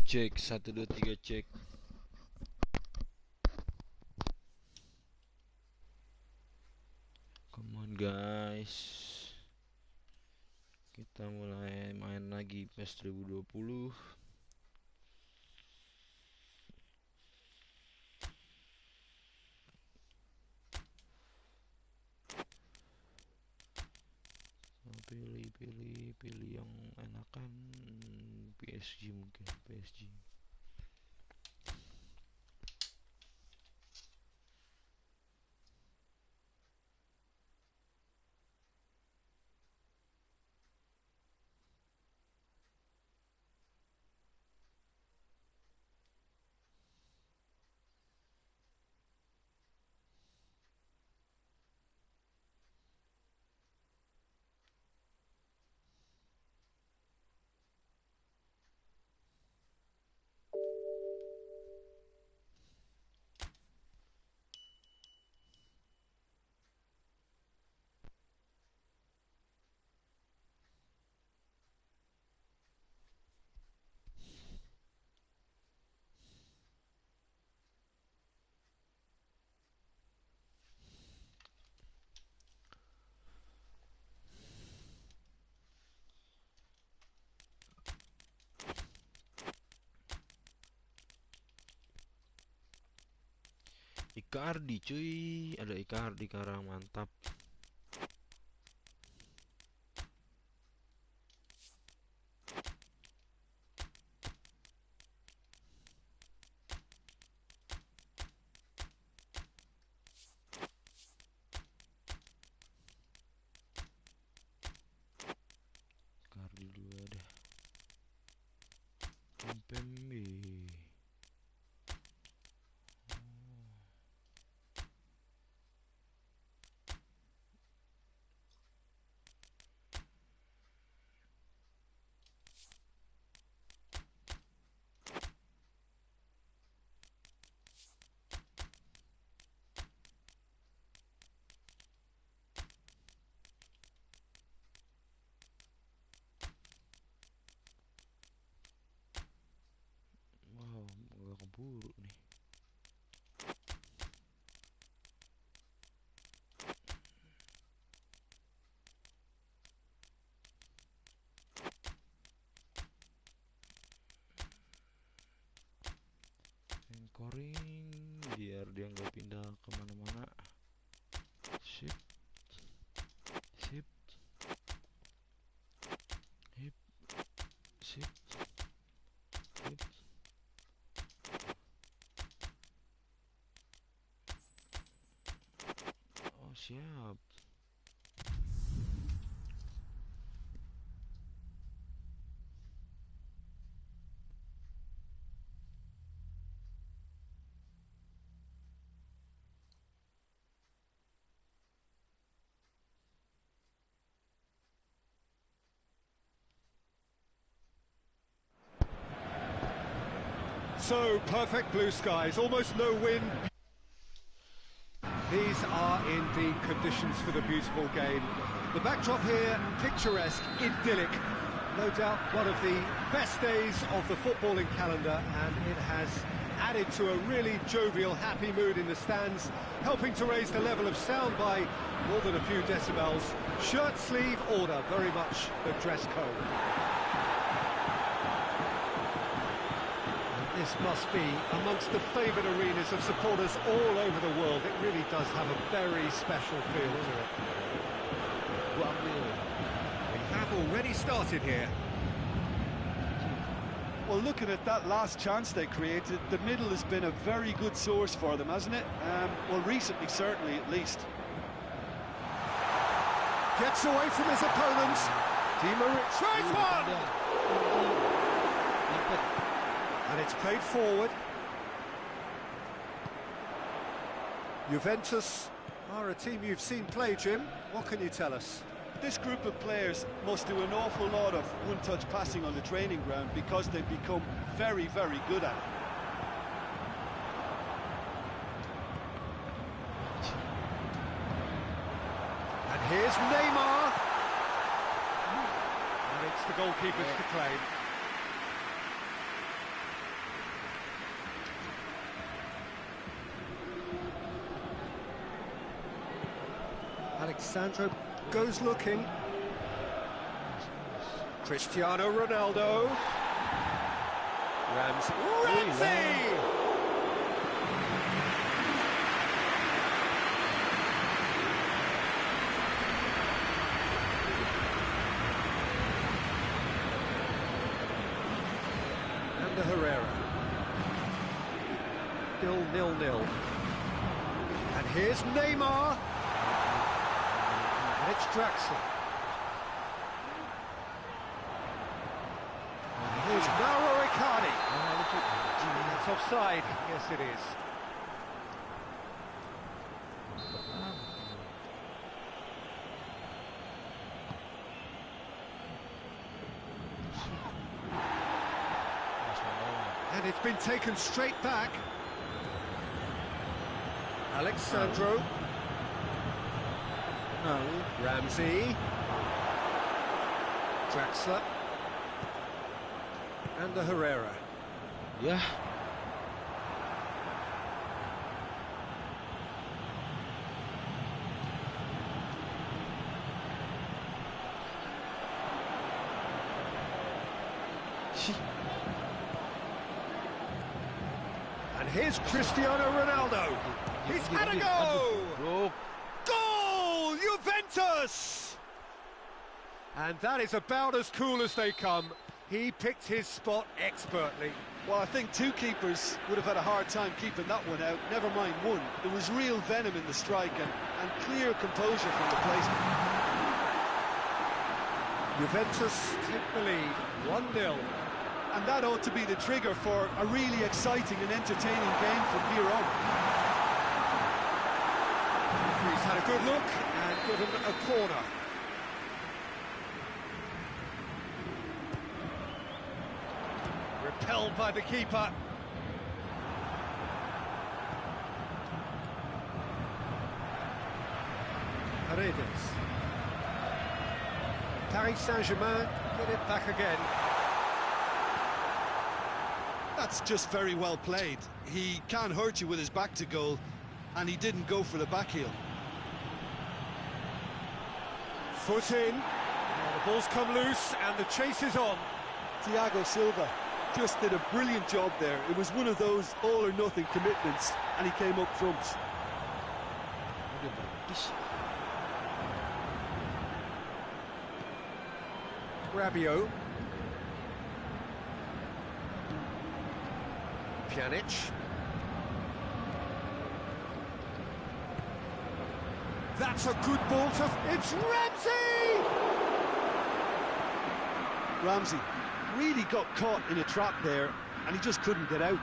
Cek 1 2 3 cek. Come on guys. Kita mulai main lagi PES 2020. Pilih yang enakan. PSG mungkin, PSG. Icardi cuy, ada Icardi sekarang, mantap. Icardi dua deh. Pembe. Wow, gak keburu nih. Anchoring biar dia nggak pindah kemana-mana. Sip, sip, hip, sip, hip. Oh siap. So perfect blue skies, almost no wind. These are indeed conditions for the beautiful game. The backdrop here, picturesque, idyllic. No doubt one of the best days of the footballing calendar, and it has added to a really jovial, happy mood in the stands, helping to raise the level of sound by more than a few decibels. Shirt sleeve order, very much the dress code. This must be amongst the favoured arenas of supporters all over the world. It really does have a very special feel to it. We have already started here. Well, looking at that last chance they created, the middle has been a very good source for them, hasn't it? Well, recently, certainly, at least. Gets away from his opponents. Di Maria tries one! And it's played forward. Juventus are a team you've seen play, Jim. What can you tell us? This group of players must do an awful lot of one-touch passing on the training ground because they've become very, very good at it. And here's Neymar. And it's the goalkeeper's to claim. Sandro goes looking. Cristiano Ronaldo. Ramsey! And Herrera. Still 0-0. And here's Neymar. And it's Draxler. And here's Mauro Icardi. That's offside. Yes, it is. And it's been taken straight back. Alexandro. No. Ramsey. Draxler. And the Herrera. Yeah. And here's Cristiano Ronaldo. He's had a go! Goal! Juventus! And that is about as cool as they come. He picked his spot expertly. Well, I think two keepers would have had a hard time keeping that one out, never mind one. There was real venom in the strike and clear composure from the placement. Juventus take the lead, 1-0. And that ought to be the trigger for a really exciting and entertaining game from here on. He's had a good look and given a corner. Repelled by the keeper. Paredes. Paris Saint-Germain get it back again. That's just very well played. He can hurt you with his back to goal, and he didn't go for the back heel. Foot in. Now the ball's come loose and the chase is on. Thiago Silva just did a brilliant job there. It was one of those all-or-nothing commitments, and he came up trumps. Rabiot. Pjanic. That's a good ball to... It's Ramsey! Ramsey really got caught in a trap there, and he just couldn't get out.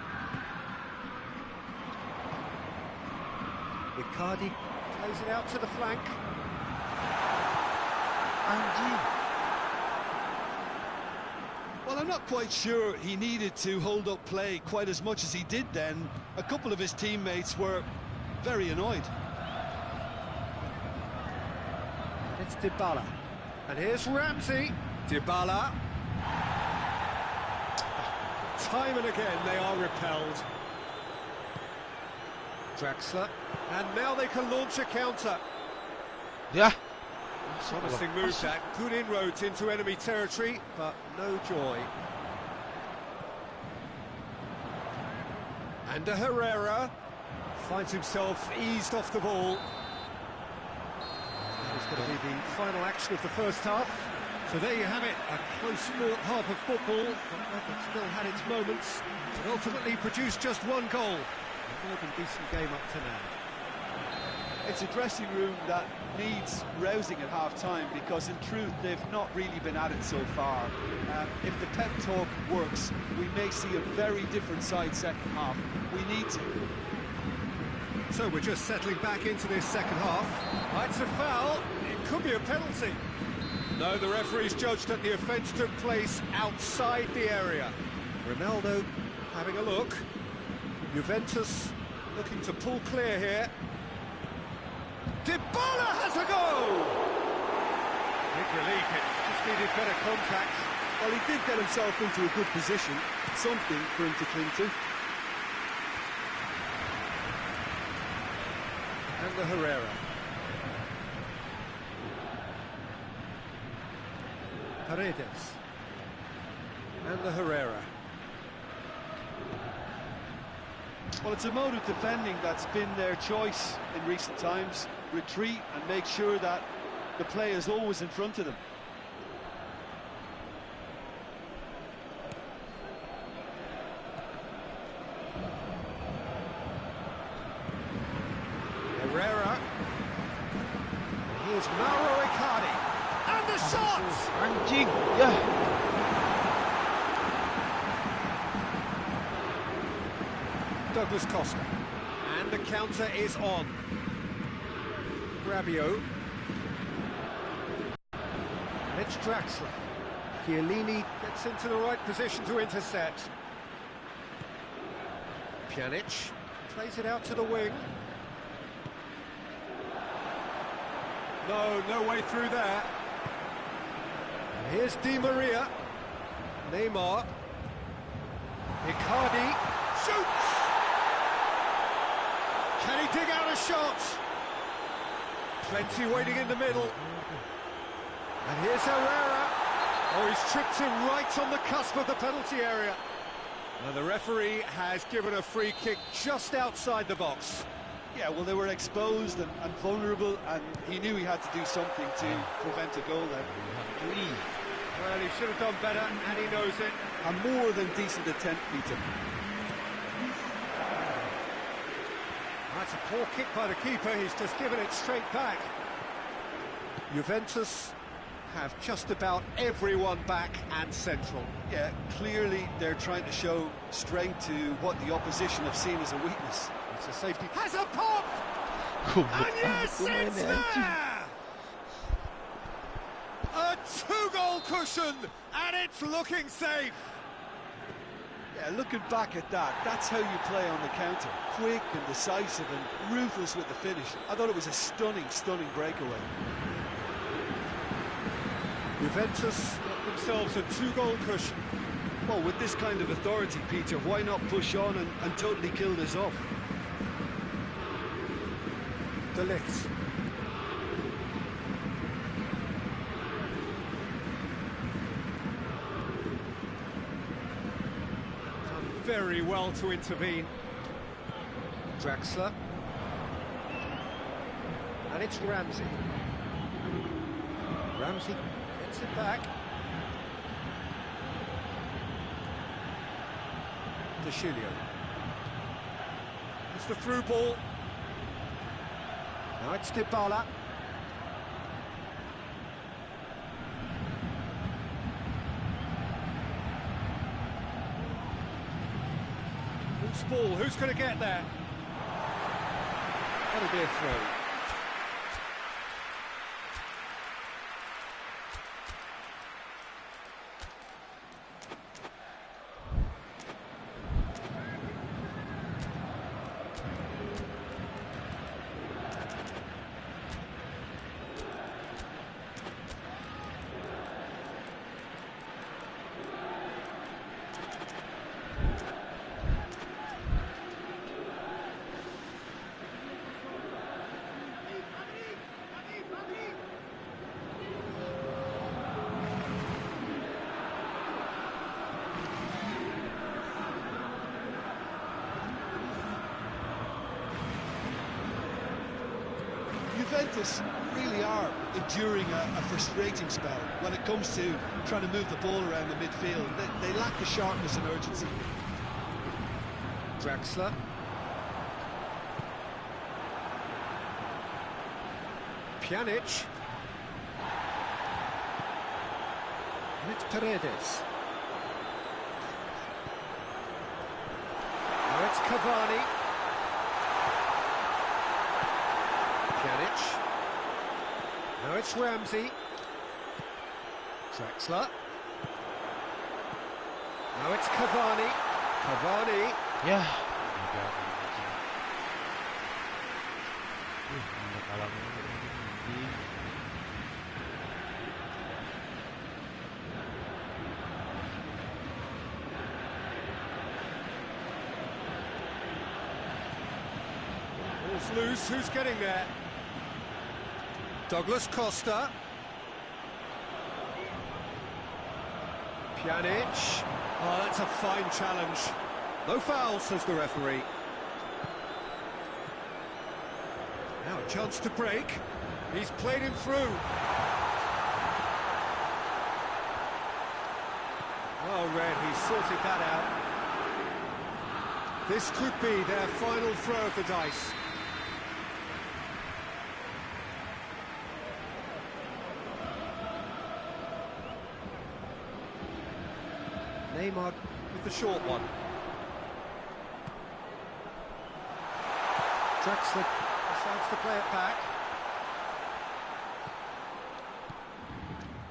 Icardi plays it out to the flank. Well, I'm not quite sure he needed to hold up play quite as much as he did then. A couple of his teammates were very annoyed. It's Dybala. And here's Ramsey. Dybala. Time and again they are repelled. Draxler. And now they can launch a counter. Yeah. Promising move that. Good inroads into enemy territory, but no joy. And Herrera finds himself eased off the ball. That is going to be the final action of the first half. So there you have it, a close-fought half of football, but still had its moments. It ultimately produced just one goal. A more than decent game up to now. It's a dressing room that needs rousing at half-time, because in truth they've not really been at it so far. If the pep talk works, we may see a very different side second half. We need to. So we're just settling back into this second half. It's a foul, it could be a penalty. No, the referee's judged that the offence took place outside the area. Ronaldo having a look. Juventus looking to pull clear here. Dybala has a go! Big relief, it just needed better contact. Well, he did get himself into a good position, something for him to cling to. And the Herrera. Paredes. And the Herrera. Well, it's a mode of defending that's been their choice in recent times. Retreat and make sure that the play is always in front of them. Herrera. Here's Mauro Icardi. And the shot! Anjing, ya. Douglas Costa. And the counter is on. Rabiot. And it's Draxler. Chiellini gets into the right position to intercept. Pjanic plays it out to the wing. No way through there. And here's Di Maria. Neymar. Icardi shoots! Can he dig out a shot? Plenty waiting in the middle. And here's Herrera. Oh, he's tripped him right on the cusp of the penalty area. Now the referee has given a free kick just outside the box. Yeah, well, they were exposed and vulnerable, and he knew he had to do something to prevent a goal there. Well, he should have done better, and he knows it. A more than decent attempt, Peter. That's a poor kick by the keeper, he's just given it straight back. Juventus have just about everyone back and central. Yeah, clearly they're trying to show strength to what the opposition have seen as a weakness. It's a safety. Has a pop! And yes, it's there! A two-goal cushion, and it's looking safe. Yeah, looking back at that, that's how you play on the counter. Quick and decisive and ruthless with the finish. I thought it was a stunning breakaway. Juventus got themselves a two-goal cushion. Well, with this kind of authority, Peter, why not push on and totally kill this off? De Ligt. Done very well to intervene. Draxler. And it's Ramsey. Ramsey gets it back. De Chilio. It's the through ball. Now it's Dybala. Loose ball, who's going to get there? That'll be a throw. Juventus really are enduring a frustrating spell when it comes to trying to move the ball around the midfield. They lack the sharpness and urgency. Draxler. Pjanic. And it's Paredes. Now it's Cavani. Pjanic. Now it's Ramsey. Draxler. Now it's Cavani. Cavani. Ya. Enggak. Udah kalah mulu. Ball's loose, who's getting there? Douglas Costa. Pjanic. Oh, that's a fine challenge. No foul, says the referee. Now a chance to break. He's played him through. Well read, he's sorted that out. This could be their final throw of the dice. Neymar with the short one. Draxler decides to play it back.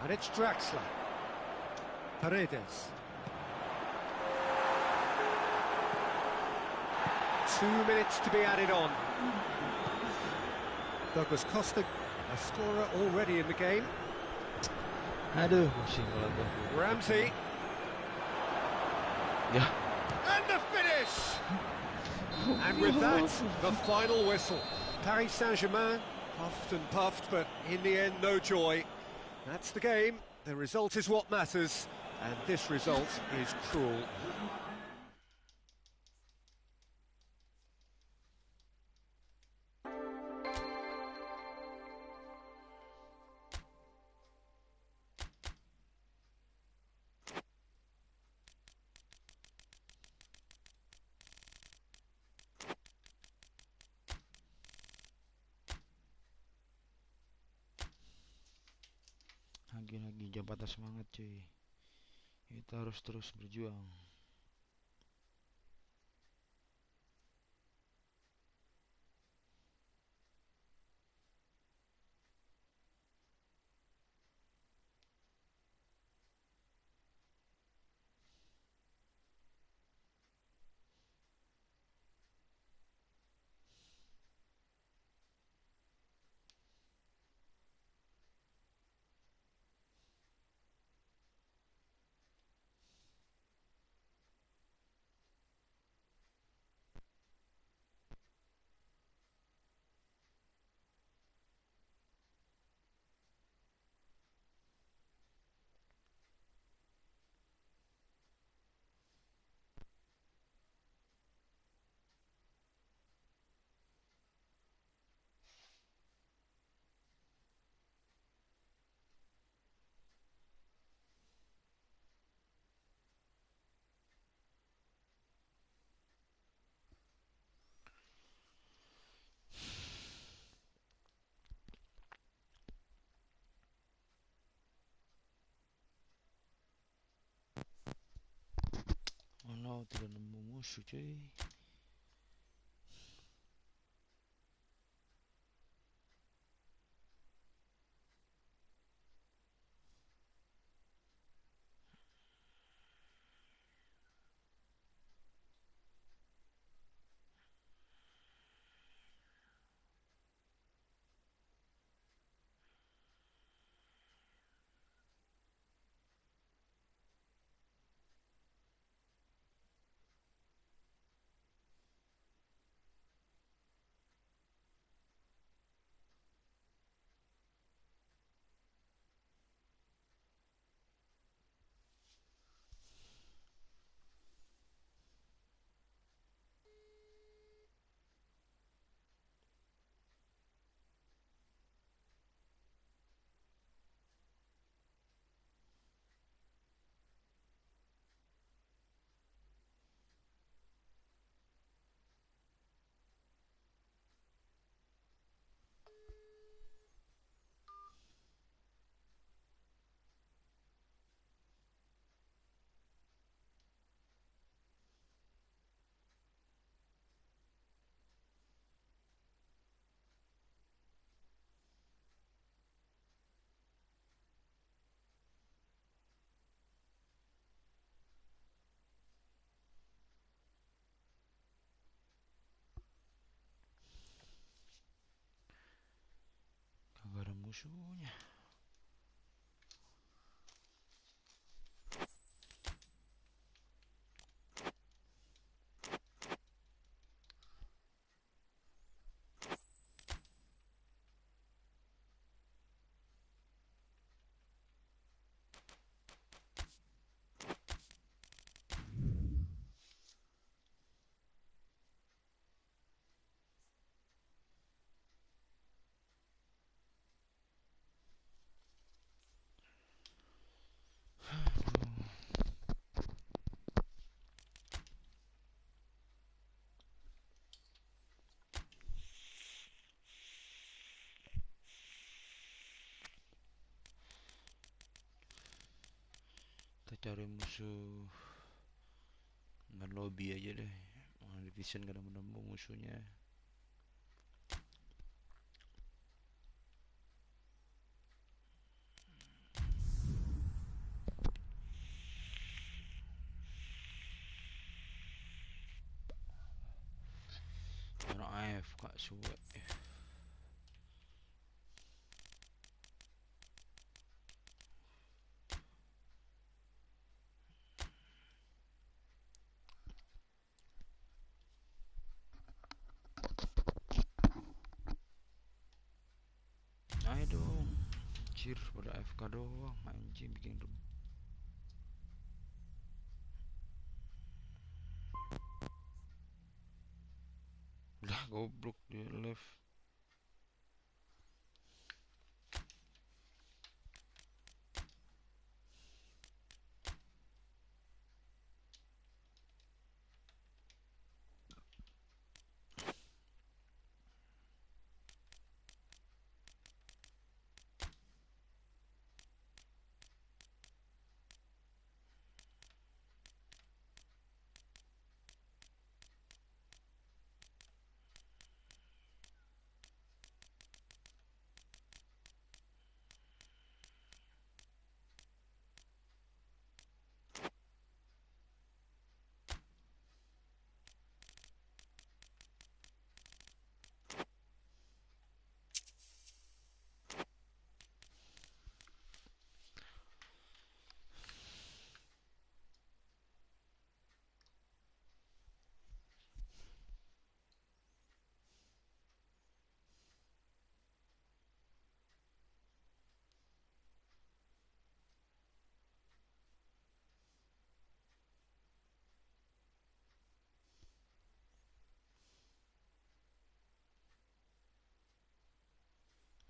And it's Draxler. Paredes. 2 minutes to be added on. Douglas Costa, a scorer already in the game. Aduh, pusing kalau gua. Ramsey. Ya. And the finish! And with that, the final whistle. Paris Saint-Germain puffed and puffed, but in the end, no joy. That's the game. The result is what matters, and this result is cruel. Lagi-lagi jam patah semangat cuy. Kita harus terus berjuang. Oh no, tidak nemu musuh cuy. Kagak ada musuhnya. Cari musuh dengan lobby aja deh. Division gak nemu musuhnya. Orang AF kak suwe. Ayo dong. Anjir pada AFK doang. Anjing bikin udah goblok dia left.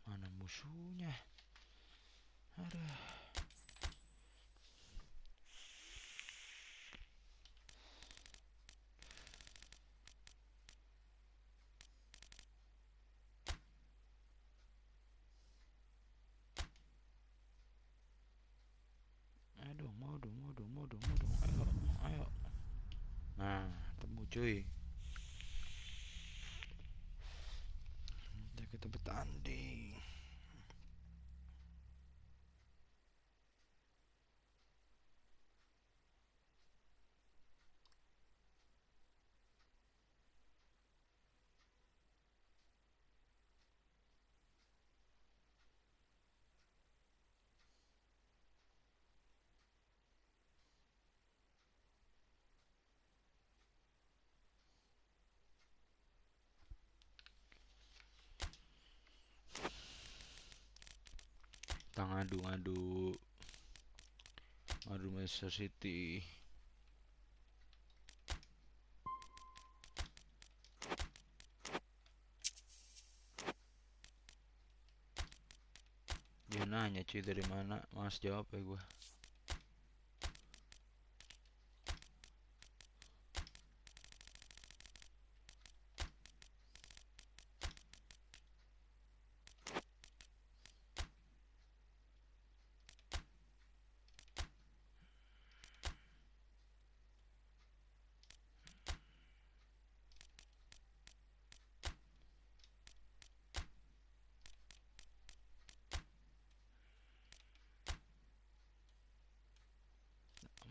Mana musuhnya? Aduh. Aduh, mau dong. Ayo. Nah, temu cuy. Kita bertanding. Kita ngadu Manchester City. Dia nanya cuy dari mana, mas jawab ya gua.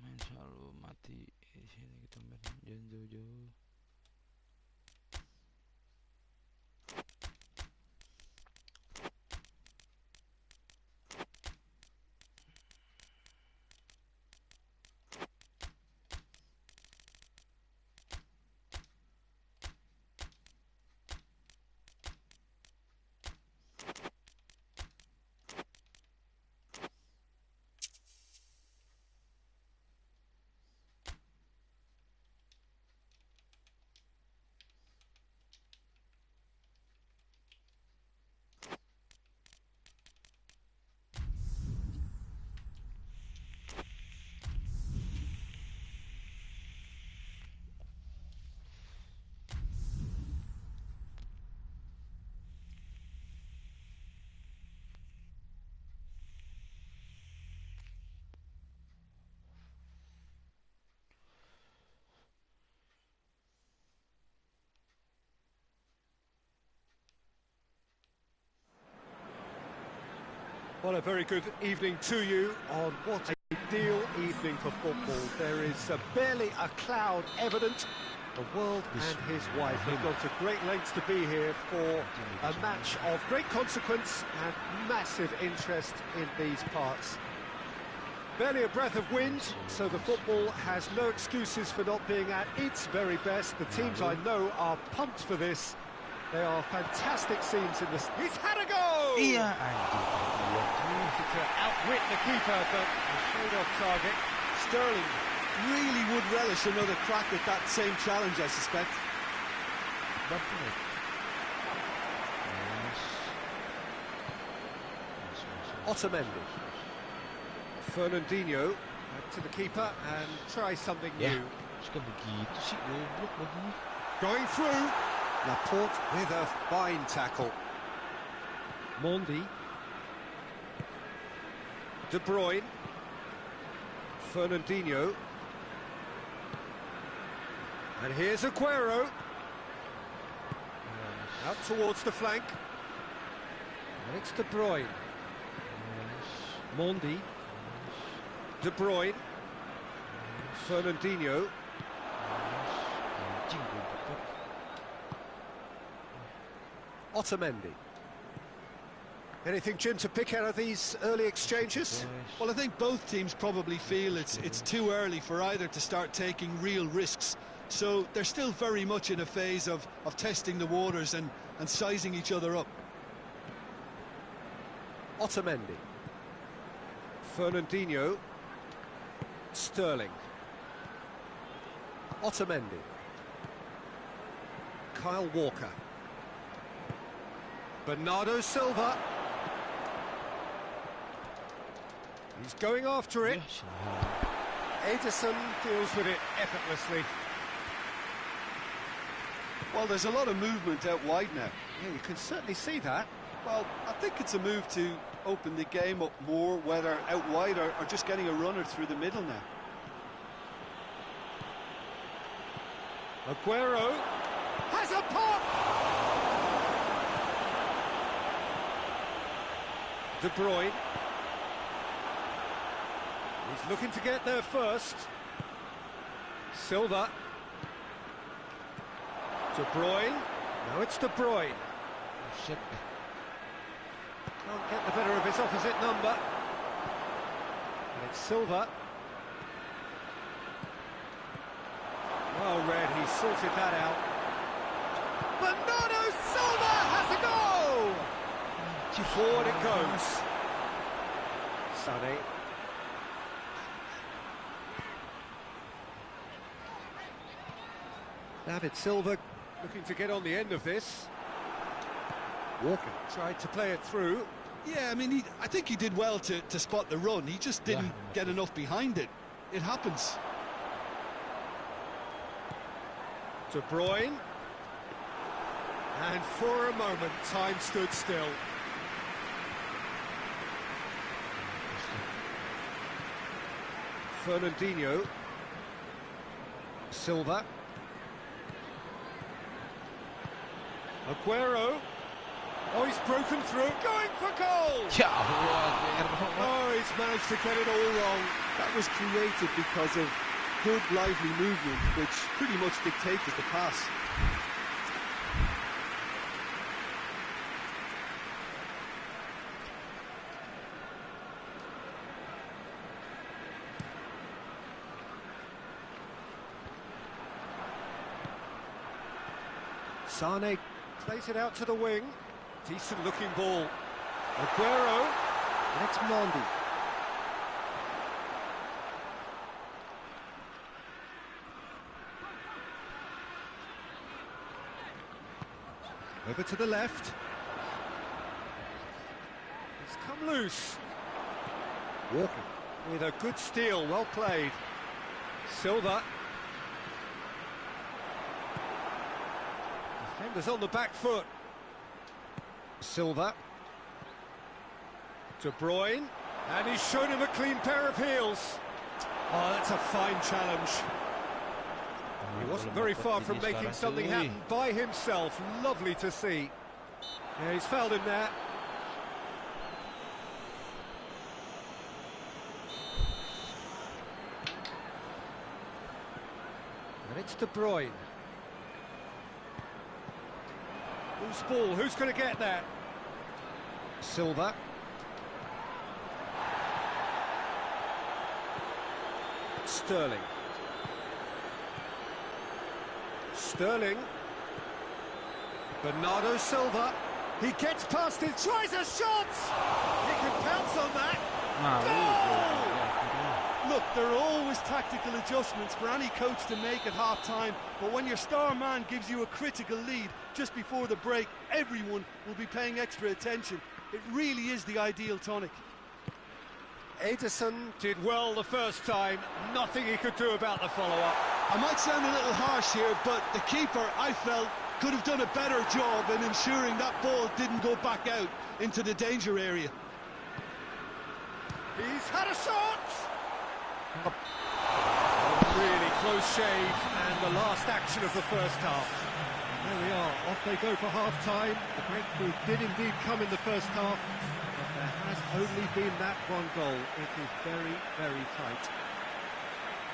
Main selalu mati di sini, kita main jangan jauh-jauh. Well, a very good evening to you on what a ideal evening for football. There is barely a cloud evident. The world and his wife have gone to great lengths to be here for a match of great consequence and massive interest in these parts. Barely a breath of wind, so the football has no excuses for not being at its very best. The teams I know are pumped for this. They are fantastic scenes in this. He's had a go! Iya, To outwit the keeper, but straight off target. Sterling really would relish another crack at that same challenge, I suspect. Otamendi. Fernandinho back to the keeper and try something Ya, new. suka begitu sih, goblok baginya. Going through. Laporte with a fine tackle. Mondi. De Bruyne. Fernandinho. And here's Aguero. Out towards the flank. And it's De Bruyne. Mondi. De Bruyne. Fernandinho. Anjing goblok. Otamendi. Anything, Jim, to pick out of these early exchanges? Well, I think both teams probably feel it's too early for either to start taking real risks. So they're still very much in a phase of testing the waters and sizing each other up. Otamendi. Fernandinho. Sterling. Otamendi. Kyle Walker. Bernardo Silva. He's going after it. Ederson deals with it effortlessly. Well, there's a lot of movement out wide now. Yeah, you can certainly see that. Well, I think it's a move to open the game up more, whether out wide or just getting a runner through the middle now. Aguero has a pop! De Bruyne. He's looking to get there first. Silva. De Bruyne. Now it's De Bruyne. Oh, shit. Can't get the better of his opposite number. And it's Silva. Well read, he sorted that out. Bernardo Silva has a goal! Forward it goes. Sané. David Silva looking to get on the end of this. Walker tried to play it through. Yeah, I mean, I think he did well to spot the run. He just didn't get enough behind it. It happens. De Bruyne. And for a moment, time stood still. Fernandinho. Silva. Aguero. Oh, he's broken through, going for goal! Ya Allah, Oh, he's managed to get it all wrong. That was created because of good, lively movement, which pretty much dictated the pass. Sané plays it out to the wing. Decent looking ball. Aguero. And it's Mondi. Over to the left. It's come loose. Walker with a good steal, well played. Silva. Defenders on the back foot. Silva. De Bruyne. And he's shown him a clean pair of heels. Oh, that's a fine challenge. He wasn't very far from making something happen by himself. Lovely to see. Yeah, he's fouled him there. And it's De Bruyne. Loose ball, who's going to get there? Silva. Sterling. Sterling. Bernardo Silva. He gets past it, tries a shot! He can pounce on that. Look, there are always tactical adjustments for any coach to make at half-time, but when your star man gives you a critical lead just before the break, everyone will be paying extra attention. It really is the ideal tonic. Ederson did well the first time, nothing he could do about the follow-up. I might sound a little harsh here, but the keeper, I felt, could have done a better job in ensuring that ball didn't go back out into the danger area. He's had a shot! A really close shave, and the last action of the first half. There we are, off they go for half-time. The breakthrough did indeed come in the first half, but there has only been that one goal. It is very, very tight.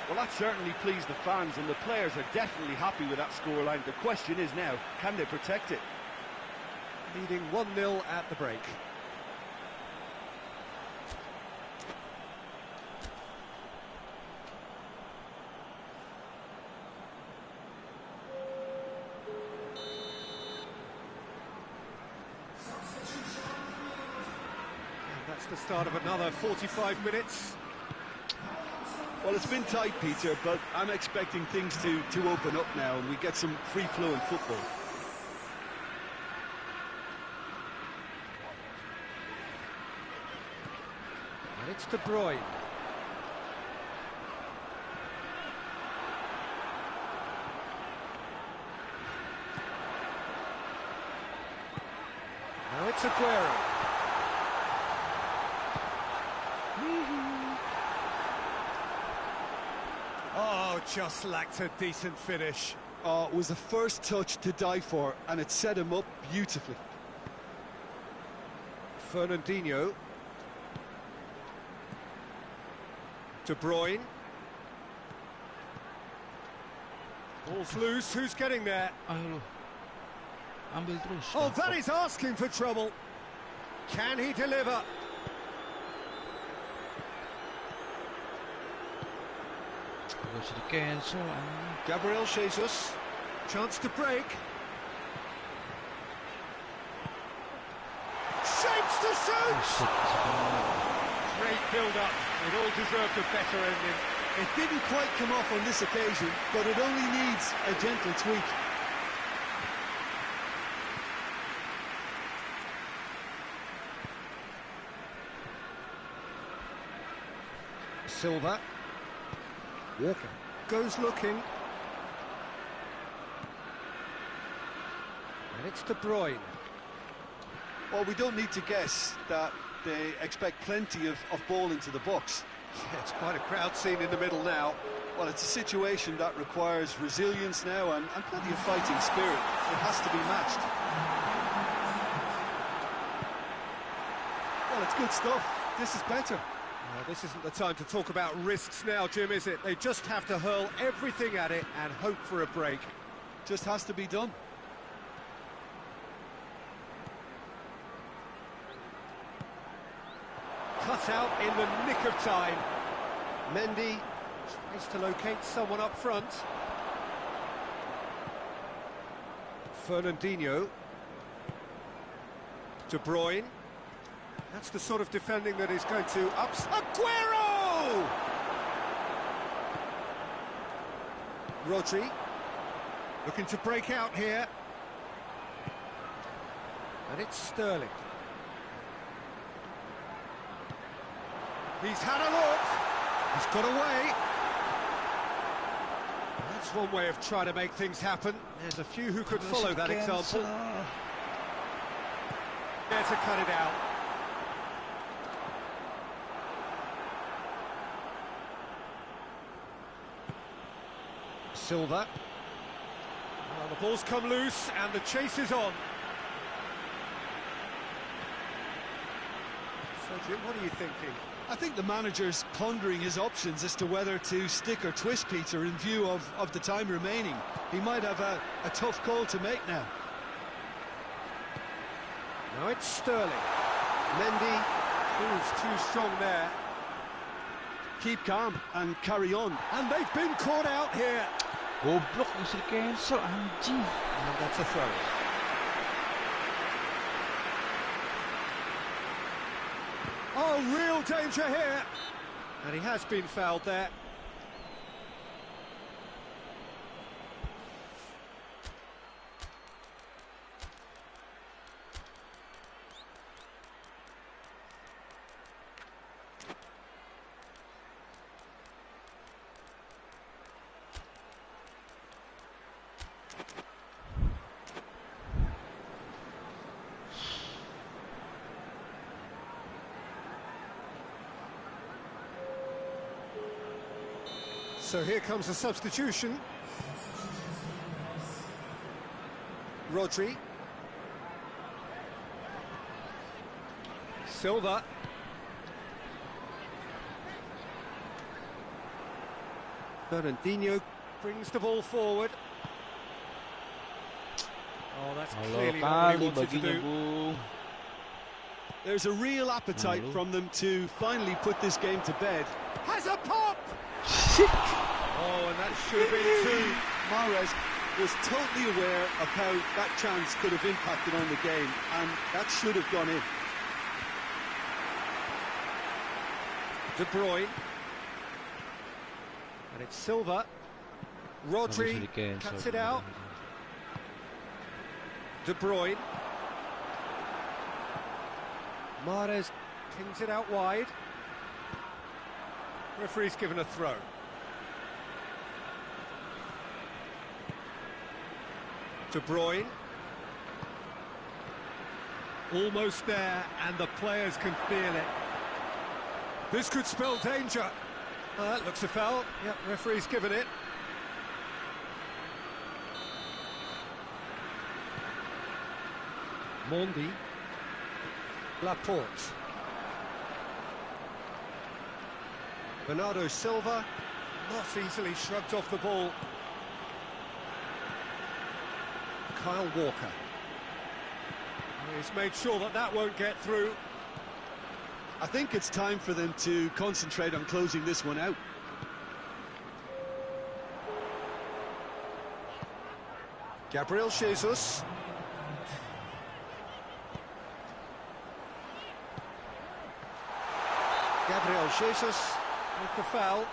Well, that certainly pleased the fans, and the players are definitely happy with that scoreline. The question is now, can they protect it? Leading 1-0 at the break. And that's the start of another 45 minutes. Well, it's been tight, Peter, but I'm expecting things to open up now and we get some free-flowing football. And it's De Bruyne. Now it's Aguero. Oh, just lacked a decent finish. Oh, it was a first touch to die for, and it set him up beautifully. Fernandinho. De Bruyne. Ball's loose, who's getting there? Ambil terus. Oh, that is asking for trouble. Can he deliver? Bisa di cancel. Gabriel Jesus. Chance to break. Shapes to shoot! Great build-up. It all deserved a better ending. It didn't quite come off on this occasion, but it only needs a gentle tweak. Silva. Walker goes looking. And it's De Bruyne. Well, we don't need to guess that they expect plenty of ball into the box. Yeah, it's quite a crowd scene in the middle now. Well, it's a situation that requires resilience now and plenty of fighting spirit. It has to be matched. Well, it's good stuff. This is better. Well, this isn't the time to talk about risks now, Jim, is it? They just have to hurl everything at it and hope for a break. Just has to be done. Cut out in the nick of time. Mendy tries to locate someone up front. Fernandinho. De Bruyne. That's the sort of defending that is going to ups. Aguero! Rodri looking to break out here. And it's Sterling. He's had a look. He's got away. That's one way of trying to make things happen. There's a few who could follow that example. There to cut it out. Silva. Well, the ball's come loose and the chase is on. So Jim, what are you thinking? I think the manager's pondering his options as to whether to stick or twist Peter in view of the time remaining. He might have a tough call to make now. Now it's Sterling. Mendy proves too strong there. Keep calm and carry on. And they've been caught out here. Goblok, mesti di-cancel, anjing. And that's a throw. Oh, real danger here. And he has been fouled there. So here comes a substitution. Rodri. Silva. Fernandinho brings the ball forward. Oh, that's clearly not what he wanted to do. There's a real appetite from them to finally put this game to bed. Has a pop! Oh, and that should have been two. Mahrez was totally aware of how that chance could have impacted on the game, and that should have gone in. De Bruyne. And it's Silva. Rodri cuts it out. De Bruyne. Mahrez pings it out wide. Referee's given a throw. De Bruyne. Almost there, and the players can feel it. This could spell danger. That looks a foul. Yep, referee's given it. Mondi. Laporte. Bernardo Silva, not easily shrugged off the ball. Kyle Walker. He's made sure that that won't get through. I think it's time for them to concentrate on closing this one out. Gabriel Jesus. Gabriel Jesus with the foul.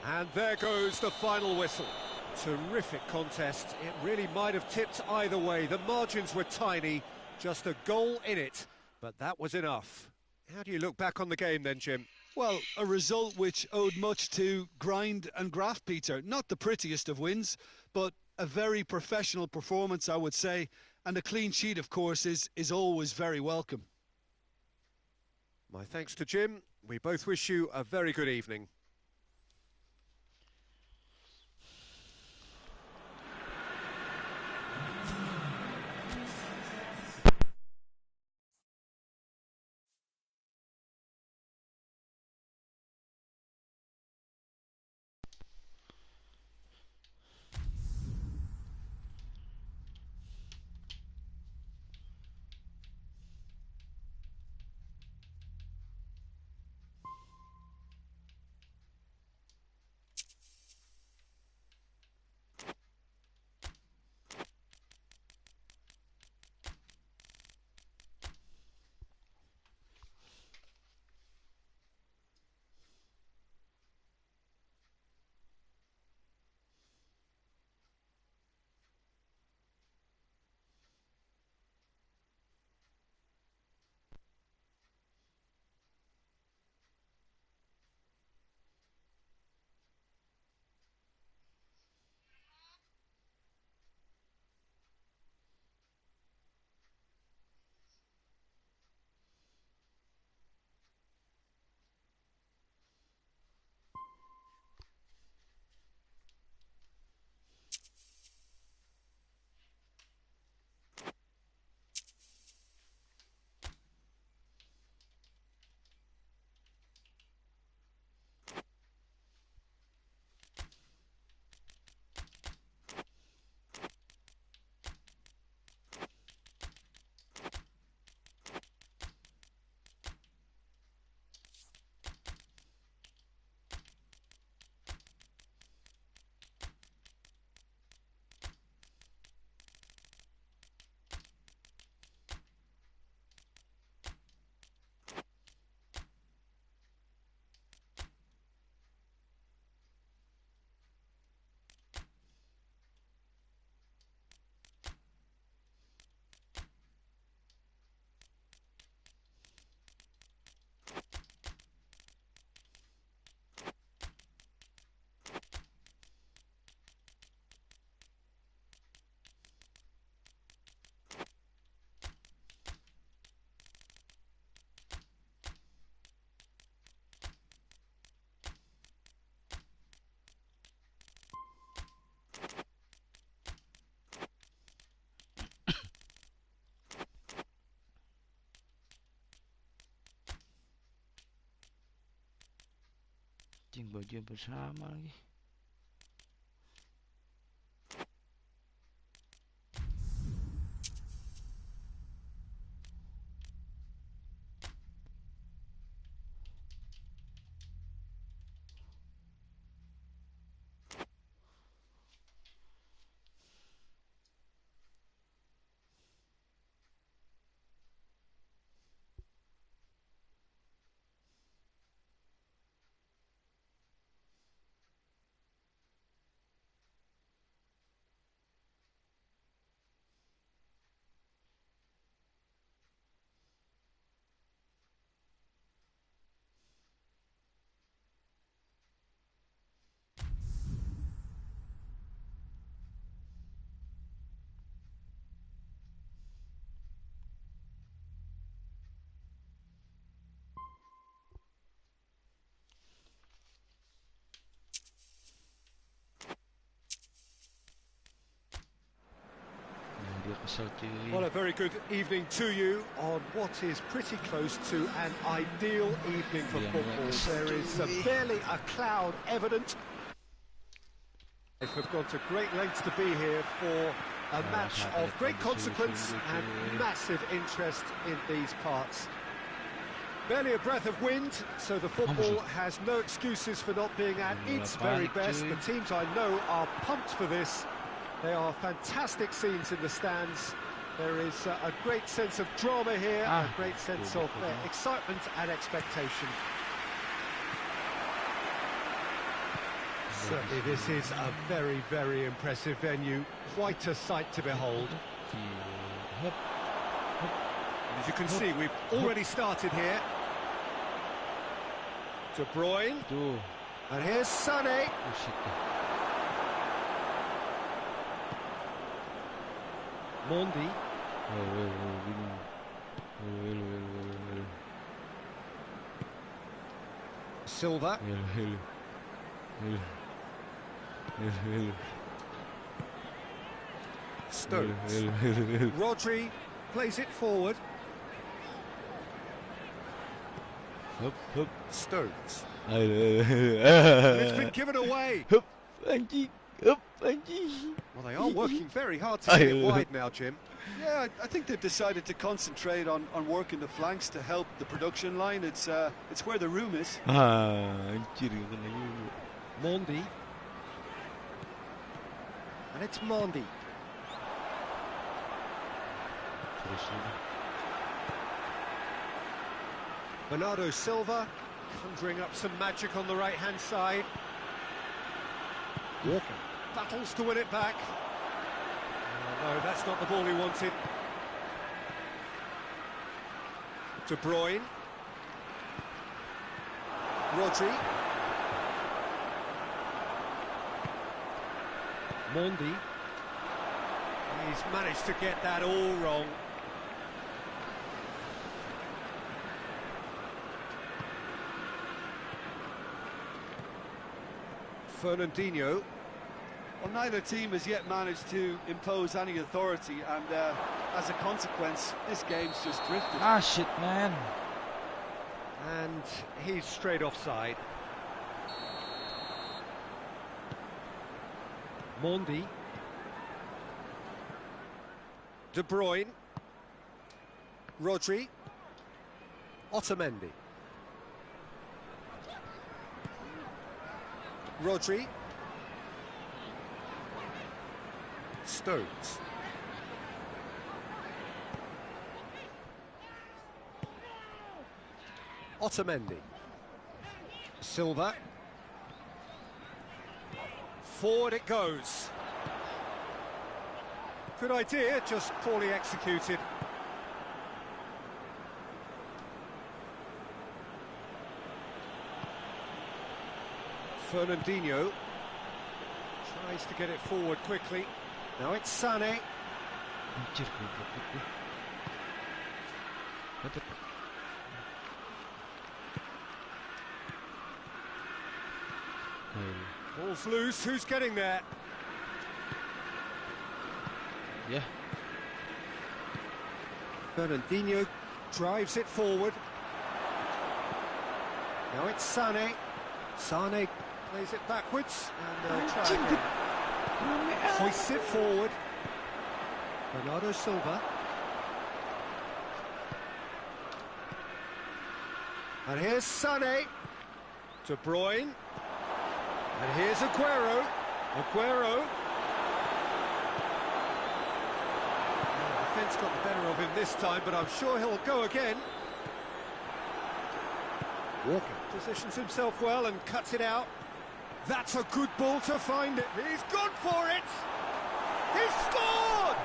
And there goes the final whistle. Terrific contest. It really might have tipped either way. The margins were tiny, just a goal in it, but that was enough. How do you look back on the game then, Jim? Well, a result which owed much to grind and graft, Peter. Not the prettiest of wins, but a very professional performance, I would say. And a clean sheet, of course, is always very welcome. My thanks to Jim. We both wish you a very good evening. Anjing baju yang bersama lagi. Well, a very good evening to you on what is pretty close to an ideal evening for football. There is barely a cloud evident. We've gone to great lengths to be here for a match of great consequence and massive interest in these parts. Barely a breath of wind, so the football has no excuses for not being at its very best. The teams I know are pumped for this. They are fantastic scenes in the stands. There is a great sense of drama here, a great sense of excitement and expectation. Certainly this is a very, very impressive venue. Quite a sight to behold. As you can see, we've already started here. De Bruyne. And here's Sané. Mondi. Silva. Stones. Rodri plays it forward. Stones. It's been given away. Well, they are working very hard to get it wide now, Jim. Yeah, I think they've decided to concentrate on working the flanks to help the production line. It's where the room is. Mondi. And it's Mondi. Bernardo Silva conjuring up some magic on the right-hand side. Walker battles to win it back. Oh, no, that's not the ball he wanted. De Bruyne. Rodri. Mondi. He's managed to get that all wrong. Fernandinho. Well, neither team has yet managed to impose any authority, and as a consequence, this game's just drifted. Shit, man. And he's straight offside. Mondi. De Bruyne. Rodri. Otamendi. Rodri. Stones. Otamendi. Silva. Forward it goes. Good idea, just poorly executed. Fernandinho tries to get it forward quickly. Now it's Sané. Ball's loose, who's getting there? Yeah. Fernandinho drives it forward. Now it's Sané. Sane plays it backwards, and they'll try again. Hoists it forward. Bernardo Silva. And here's Sané. De Bruyne. And here's Aguero. Aguero. The defence got the better of him this time, but I'm sure he'll go again. Walker positions himself well and cuts it out. That's a good ball to find it. He's gone for it. He's scored!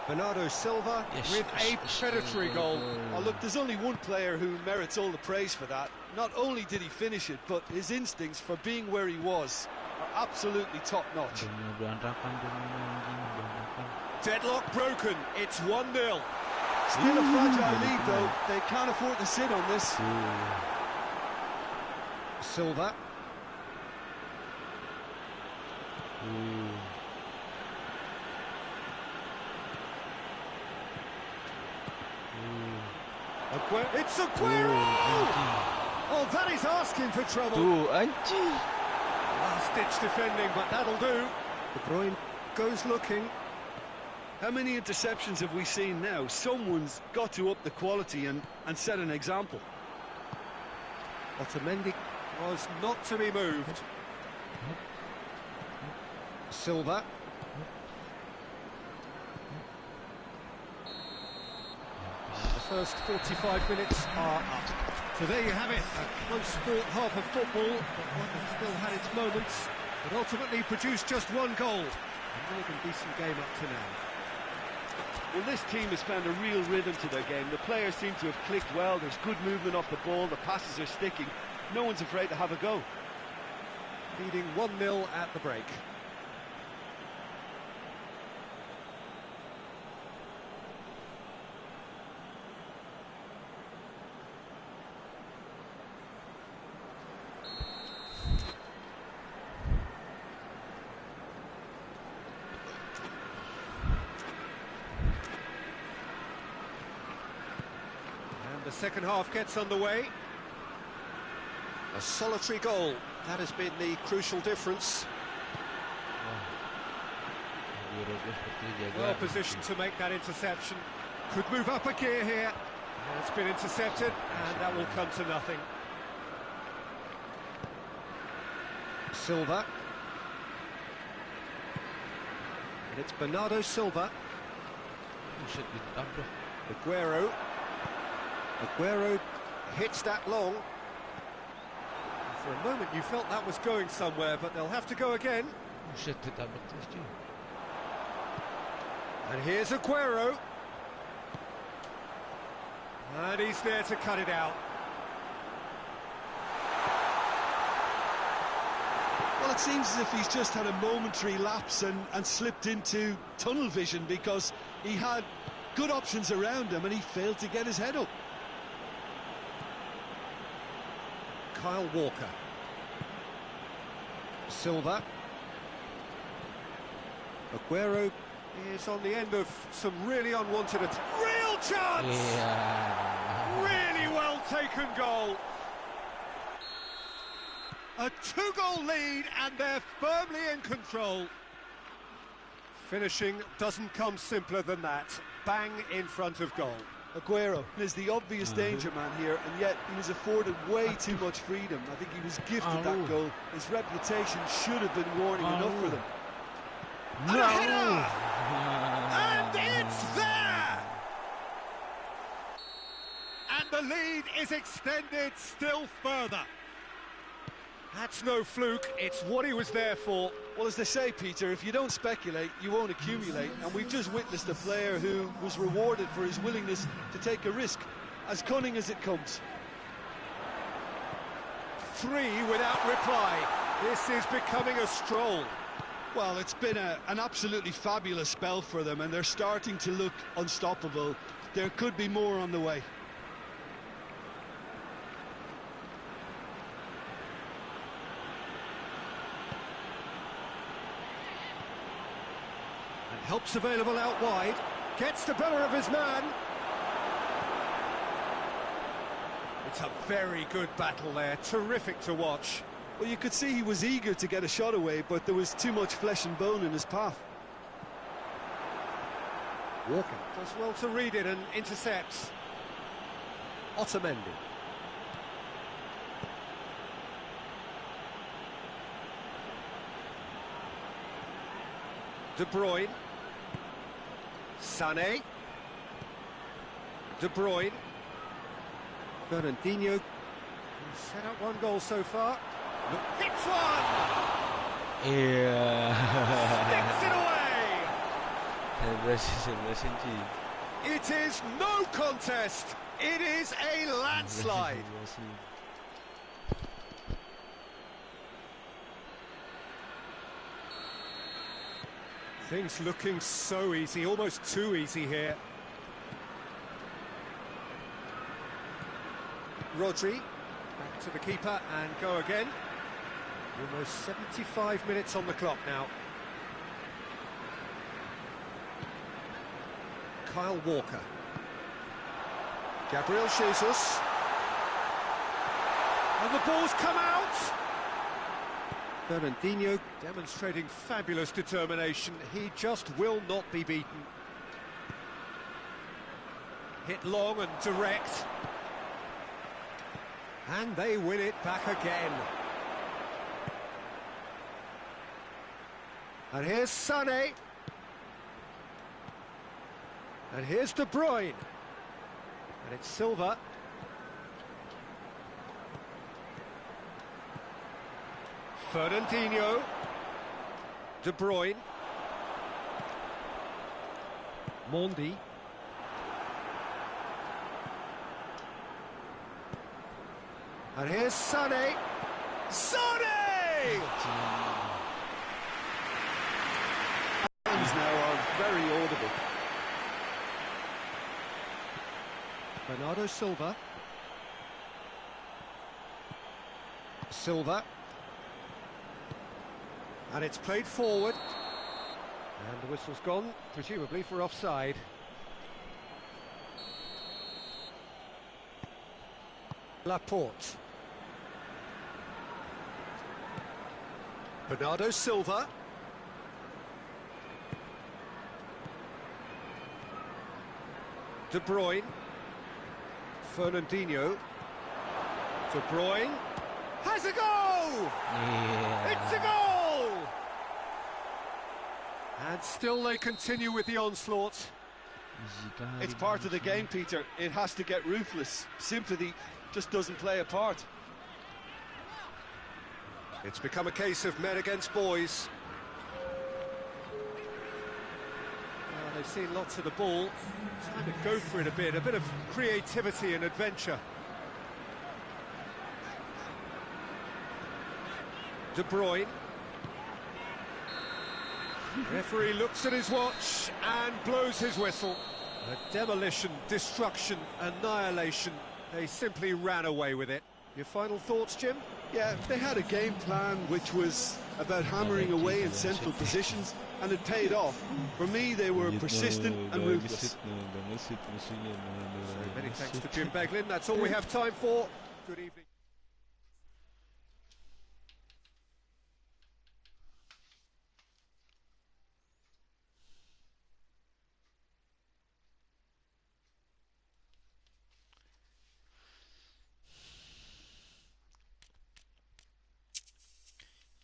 Bernardo Silva with a predatory goal. Oh, look, there's only one player who merits all the praise for that. Not only did he finish it, but his instincts for being where he was are absolutely top-notch. Deadlock broken. It's 1-0. Still a fragile lead, though. They can't afford to sit on this. Silva. It's Aguero! Oh, that is asking for trouble. Last-ditch defending, but that'll do. De Bruyne goes looking. How many interceptions have we seen now? Someone's got to up the quality and set an example. Otamendi was not to be moved. Silva. The first 45 minutes are up. So there you have it, a close-fought half of football, but one that still had its moments, but ultimately produced just one goal. A more than decent game up to now. Well, this team has found a real rhythm to their game. The players seem to have clicked well. There's good movement off the ball. The passes are sticking. No one's afraid to have a go. Leading 1-0 at the break. The second half gets underway. A solitary goal. That has been the crucial difference. Well positioned to make that interception. Could move up a gear here. It's been intercepted, and that will come to nothing. Silva. And it's Bernardo Silva. Aguero. Aguero hits that long. For a moment you felt that was going somewhere, but they'll have to go again. And here's Aguero. And he's there to cut it out. Well, it seems as if he's just had a momentary lapse and slipped into tunnel vision, because he had good options around him and he failed to get his head up. Kyle Walker. Silva. Aguero is on the end of some really unwanted attacks. Real chance! Yeah. Really well taken goal. A two-goal lead, and they're firmly in control. Finishing doesn't come simpler than that. Bang in front of goal. Aguero is the obvious danger man here, and yet he was afforded way too much freedom. I think he was gifted that goal. His reputation should have been warning enough for them. And a header! And it's there! And the lead is extended still further. That's no fluke, it's what he was there for. Well, as they say, Peter, if you don't speculate, you won't accumulate. And we've just witnessed a player who was rewarded for his willingness to take a risk, as cunning as it comes. 3 without reply. This is becoming a stroll. Well, it's been an absolutely fabulous spell for them, and they're starting to look unstoppable. There could be more on the way. Help's available out wide. Gets the better of his man. What a very good battle there, terrific to watch. Well, you could see he was eager to get a shot away, but there was too much flesh and bone in his path. Walker does well to read it and intercepts. Otamendi. De Bruyne. Sané. De Bruyne. Fernandinho. He's set up one goal so far. Hits one! Iya. Sticks it away! Selebrasi cuy. It is no contest. It is a landslide. Selebrasi. Things looking so easy, almost too easy here. Rodri, back to the keeper and go again. Almost 75 minutes on the clock now. Kyle Walker. Gabriel Jesus. And the ball's come out! Fernandinho demonstrating fabulous determination. He just will not be beaten. Hit long and direct. And they win it back again. And here's Sané. And here's De Bruyne. And it's Silva. Fernandinho. De Bruyne. Mondi. And here's Sané. Sané! These now are very audible. Bernardo Silva. Silva. And it's played forward. And the whistle's gone, presumably for offside. Laporte. Bernardo Silva. De Bruyne. Fernandinho. De Bruyne. Has a goal! Yeah. It's a goal! And still they continue with the onslaught. It's part of the game, Peter. It has to get ruthless. Sympathy just doesn't play a part. It's become a case of men against boys. Well, they've seen lots of the ball. Time to go for it a bit of creativity and adventure. De Bruyne. Referee looks at his watch and blows his whistle. A demolition, destruction, annihilation. They simply ran away with it. Your final thoughts, Jim? Yeah, they had a game plan which was about hammering away in central positions, and it paid off. For me, they were persistent and ruthless. So many thanks to Jim Beglin. That's all we have time for. Good evening.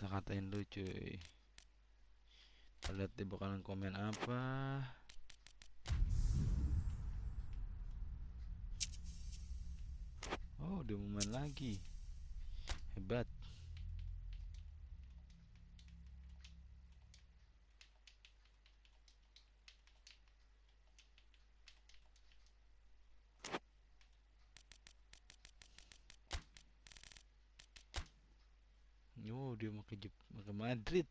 Kita katain lu cuy. Kita lihat dia bakalan komen apa. Oh, dia mau main lagi. Hebat. Oh, dia mau ke Madrid.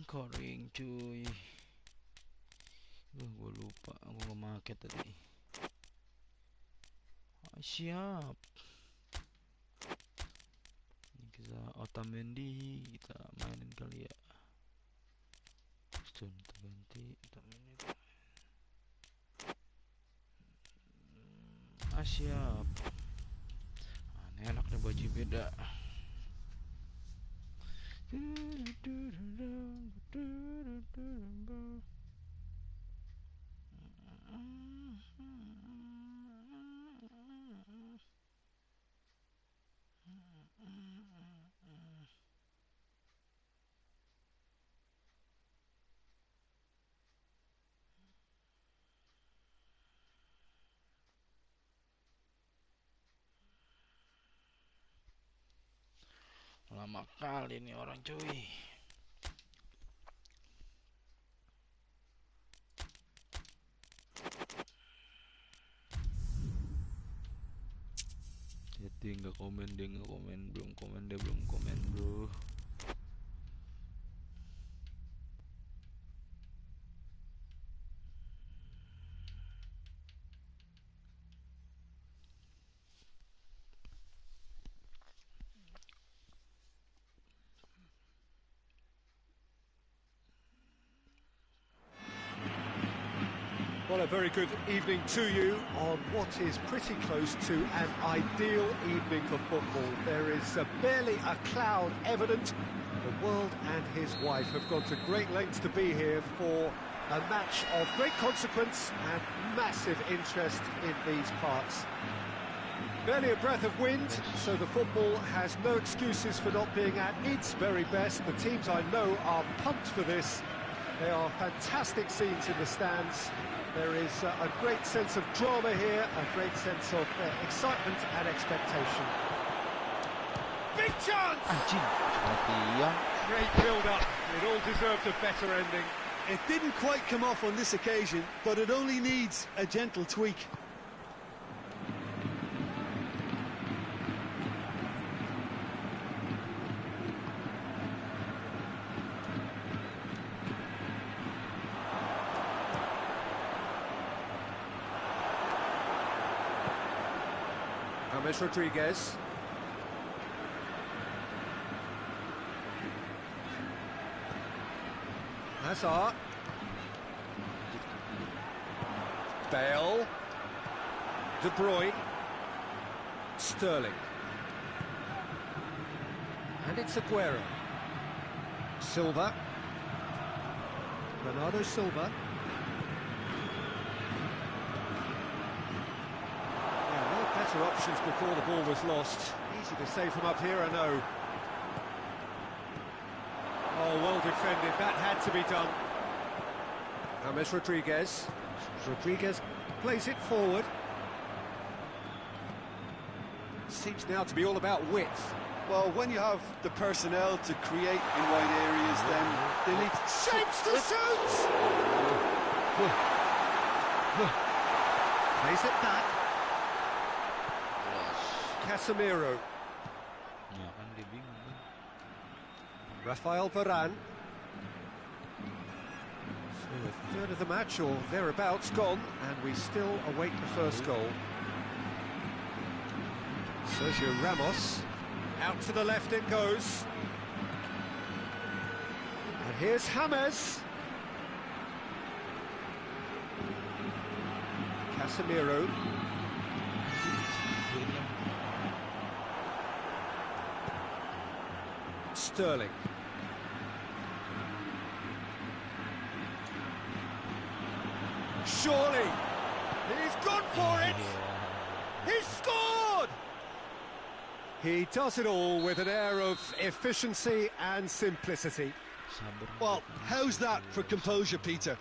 Koring cuy. Gue lupa, gue nggak market tadi. Siap. Ini kita Otamendi, kita mainin kali ya. Stone kita ganti Otamendi. Siap. Ini enak nih baju beda. Lama kali nih orang cuy. Dia nggak komen, belum komen bro. Well, a very good evening to you on what is pretty close to an ideal evening for football. There is barely a cloud evident. The world and his wife have gone to great lengths to be here for a match of great consequence and massive interest in these parts. Barely a breath of wind, so the football has no excuses for not being at its very best. The teams I know are pumped for this. There are fantastic scenes in the stands. There is a great sense of drama here, a great sense of excitement and expectation. Big chance! Great build-up. It all deserved a better ending. It didn't quite come off on this occasion, but it only needs a gentle tweak. James Rodriguez. Hazard. Bale. De Bruyne. Sterling. And it's Aguero. Silva. Bernardo Silva. Better options before the ball was lost. Easy to say from up here, I know. Oh, well defended. That had to be done. James Rodriguez. Rodriguez plays it forward. Seems now to be all about width. Well, when you have the personnel to create in wide areas, then they need shapes to shoot! Plays it back. Casemiro. Rafael Varane. So a third of the match or thereabouts gone, and we still await the first goal. Sergio Ramos. Out to the left it goes. And here's James. Casemiro. Sterling. Surely, he's gone for it! He's scored! He does it all with an air of efficiency and simplicity. Well, how's that for composure, Peter?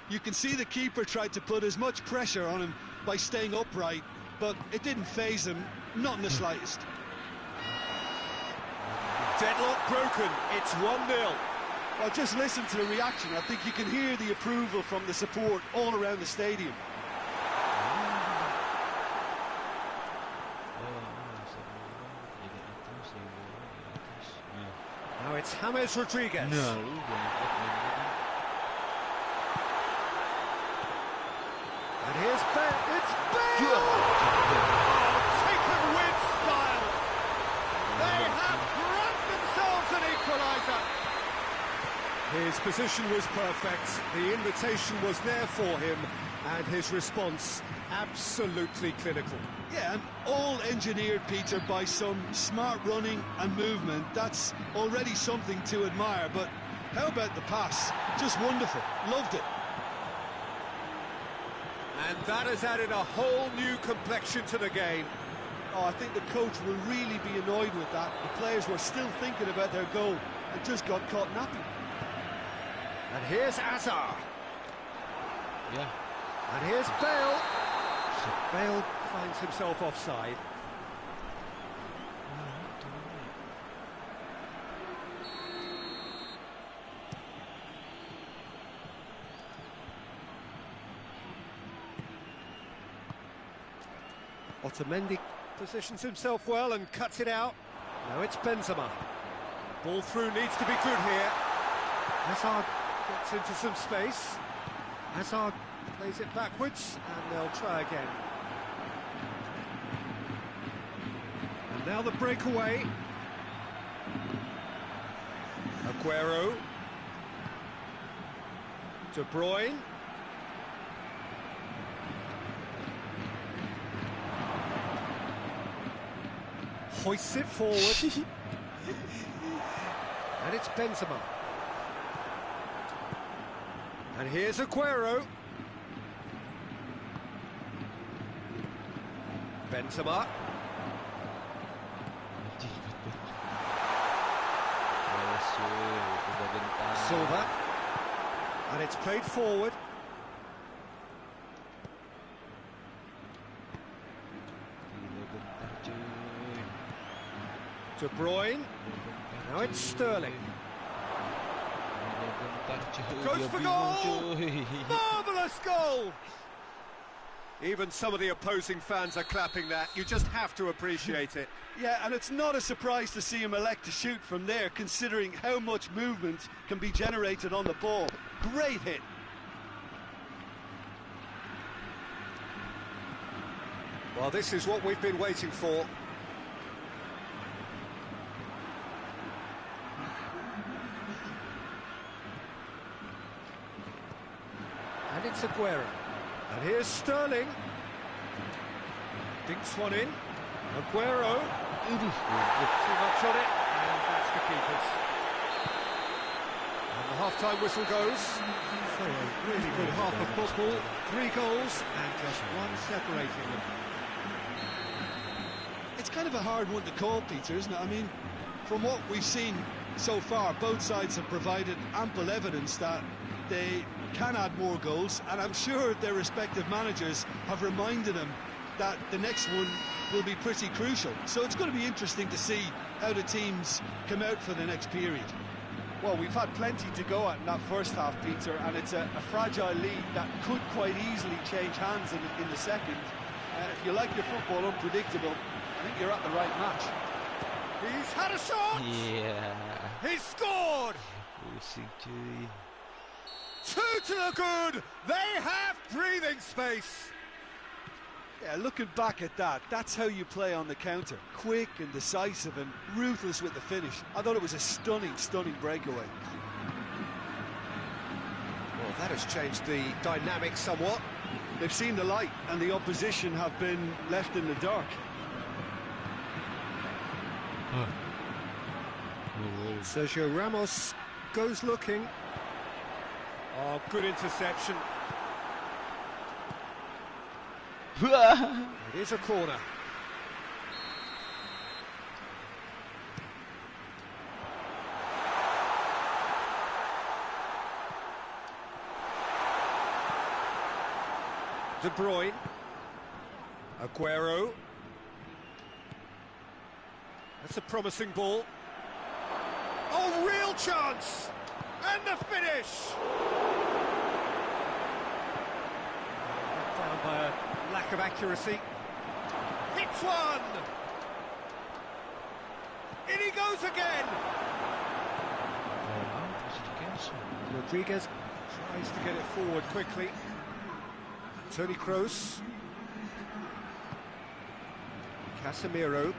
You can see the keeper tried to put as much pressure on him by staying upright, but it didn't faze him, not in the slightest. Deadlock broken, it's 1-0. Well, just listen to the reaction. I think you can hear the approval from the support all around the stadium. Now it's James Rodriguez. No. And here's Bale. It's Bale! Oh, taken with style. They have grabbed themselves an equaliser. His position was perfect. The invitation was there for him, and his response absolutely clinical. Yeah, and all engineered, Peter, by some smart running and movement. That's already something to admire, but how about the pass? Just wonderful. Loved it. And that has added a whole new complexion to the game. Oh, I think the coach will really be annoyed with that. The players were still thinking about their goal and just got caught napping. And here's Azar. Yeah. And here's Bale. So Bale finds himself offside. Otamendi positions himself well and cuts it out. Now it's Benzema. Ball through needs to be good here. Hazard gets into some space. Hazard plays it backwards, and they'll try again. And now the breakaway. Aguero. De Bruyne. Hoists it forward. And it's Benzema. And here's Aguero. Benzema. Silva. And it's played forward. De Bruyne. Now it's Sterling. Goes for goal! Marvellous goal! Even some of the opposing fans are clapping that. You just have to appreciate it. Yeah, and it's not a surprise to see him elect to shoot from there, considering how much movement can be generated on the ball. Great hit. Well, this is what we've been waiting for. And it's Aguero. And here's Sterling. Dinks one in. Aguero. Too much on it, and that's the keepers. And the half-time whistle goes. So a really good half of football. 3 goals and just one separating them. It's kind of a hard one to call, Peter, isn't it? I mean, from what we've seen so far, both sides have provided ample evidence that they can add more goals, and I'm sure their respective managers have reminded them that the next one will be pretty crucial. So it's going to be interesting to see how the teams come out for the next period. Well, we've had plenty to go at in that first half, Peter, and it's a fragile lead that could quite easily change hands in the second. If you like your football unpredictable, I think you're at the right match. He's had a shot! Yeah. He's scored! Two to the good! They have breathing space! Yeah, looking back at that, that's how you play on the counter. Quick and decisive and ruthless with the finish. I thought it was a stunning, stunning breakaway. Well, that has changed the dynamic somewhat. They've seen the light and the opposition have been left in the dark. Sergio Ramos goes looking. Oh, good interception. It is a corner. De Bruyne. Aguero. That's a promising ball. Oh, real chance! And the finish! Down by a lack of accuracy. Hits one! In he goes again! Rodriguez tries to get it forward quickly. Toni Kroos. Casemiro.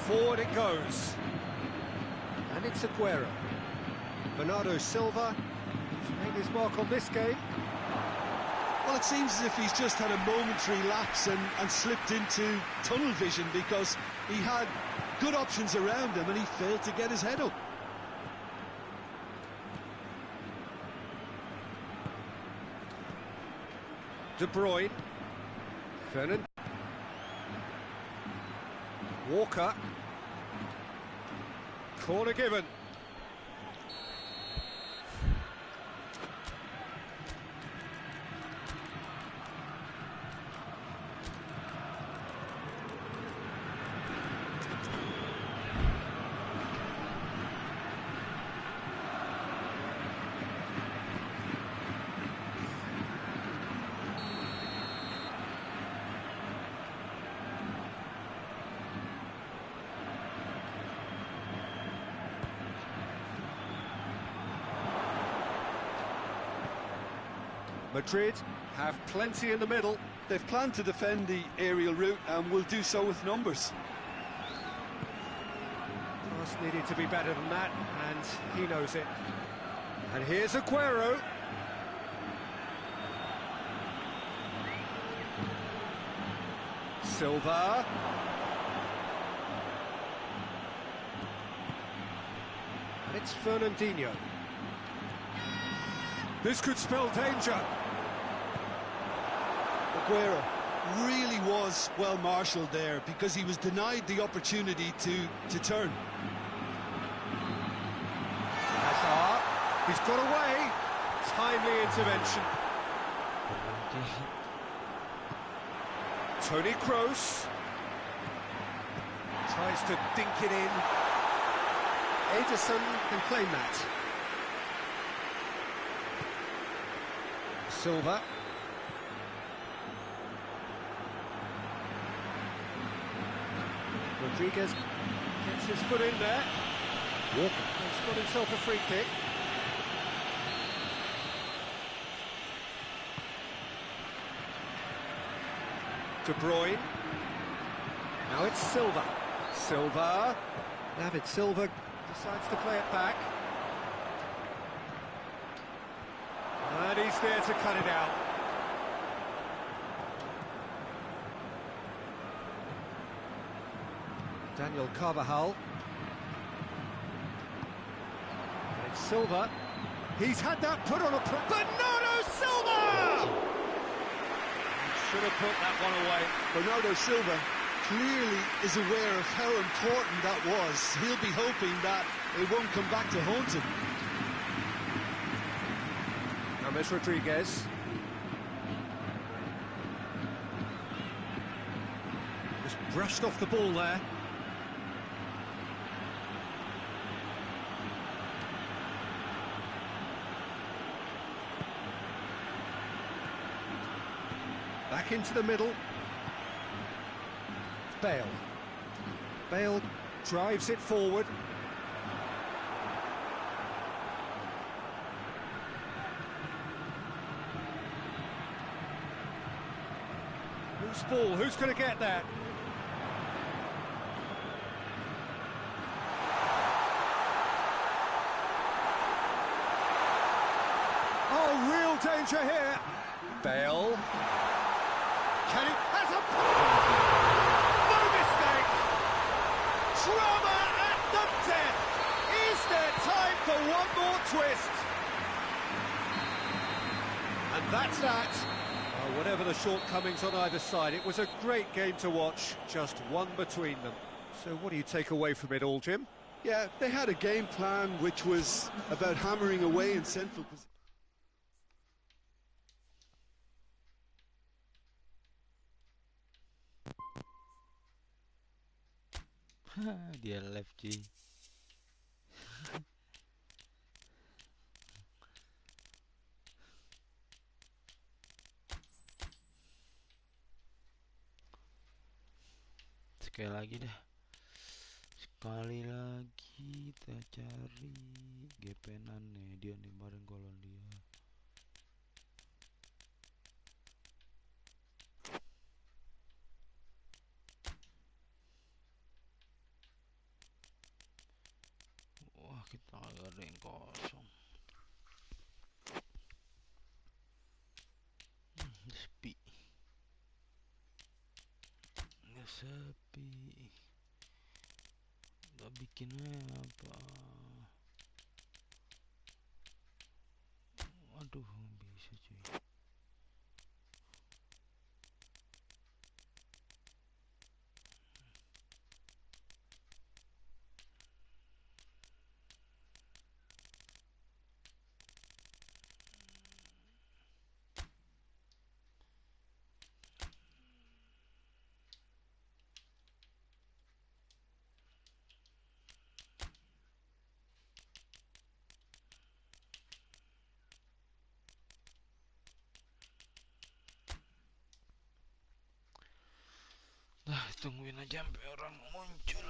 Forward it goes. And it's Aguero. Bernardo Silva, who's made his mark on this game. Well, it seems as if he's just had a momentary lapse and slipped into tunnel vision, because he had good options around him and he failed to get his head up. De Bruyne. Fernand. Walker. Corner given. Madrid have plenty in the middle. They've planned to defend the aerial route and will do so with numbers. Pass needed to be better than that, and he knows it. And here's Aguero. Silva. And it's Fernandinho. This could spell danger. Aguero really was well marshalled there, because he was denied the opportunity to turn. Hazard, he's got away. Timely intervention. Toni Kroos tries to dink it in. Ederson can claim that. Silva. Rodriguez gets his foot in there. Walker has got himself a free kick. De Bruyne. Now it's Silva. Silva. David Silva decides to play it back. And he's there to cut it out. Daniel Carvajal. And it's Silva. He's had that put on a... Bernardo Silva! Should have put that one away. Bernardo Silva clearly is aware of how important that was. He'll be hoping that it won't come back to haunt him. James Rodriguez. Just brushed off the ball there. Back into the middle. Bale. Bale drives it forward. Loose ball, who's going to get that? Oh, real danger here. Bale. Can he... Has a... No mistake! Drama at the death! Is there time for one more twist? And that's that. Oh, whatever the shortcomings on either side, it was a great game to watch, just one between them. So what do you take away from it all, Jim? Yeah, they had a game plan which was about hammering away in central position. Dia live cuy. Sekali lagi dah. Kali lagi kita cari gepenan nih, dia nih bareng golon dia. Wah, kita agak ada yang kosong. Sepi. Nggak sepi. Nggak bikin apa. Aduh, bisa cuy. Nah, tungguin aja sampai orang muncul.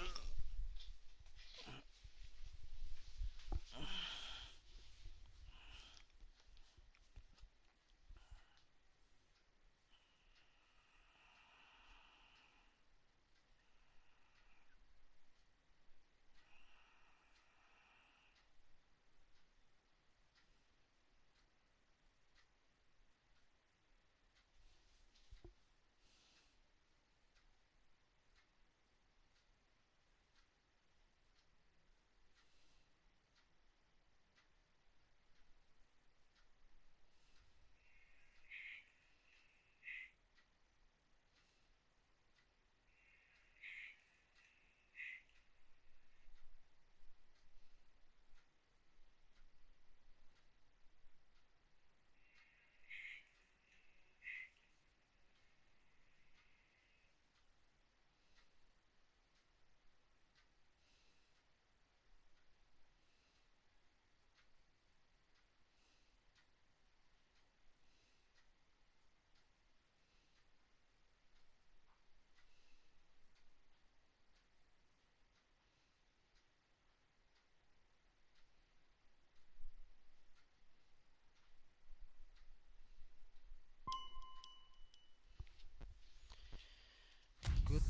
Good.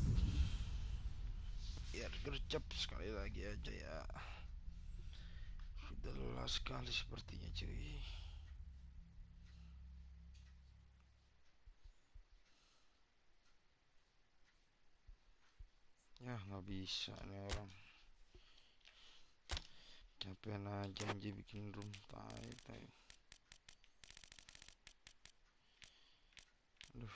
Biar gercep sekali lagi aja ya. Sudah lelah sekali sepertinya cuy. Ya nggak bisa nih orang. Capek aja anjir bikin room tai. Aduh.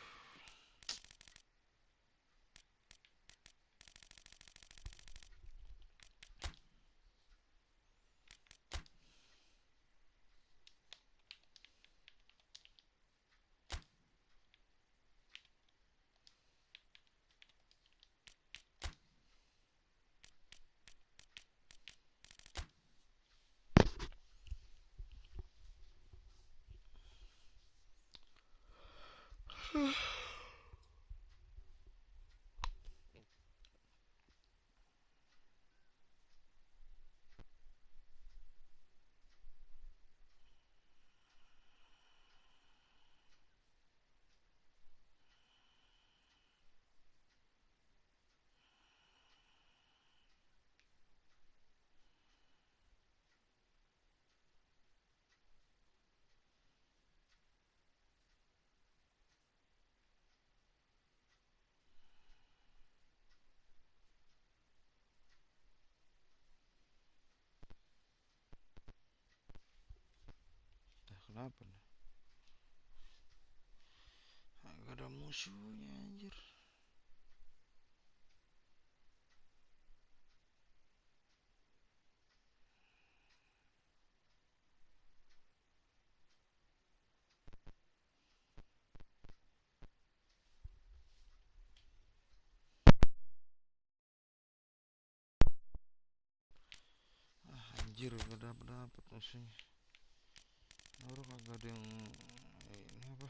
Kenapa nih? Gak ada musuhnya anjir. Anjir gak dapet musuhnya. Orang kagak ada yang ini apa?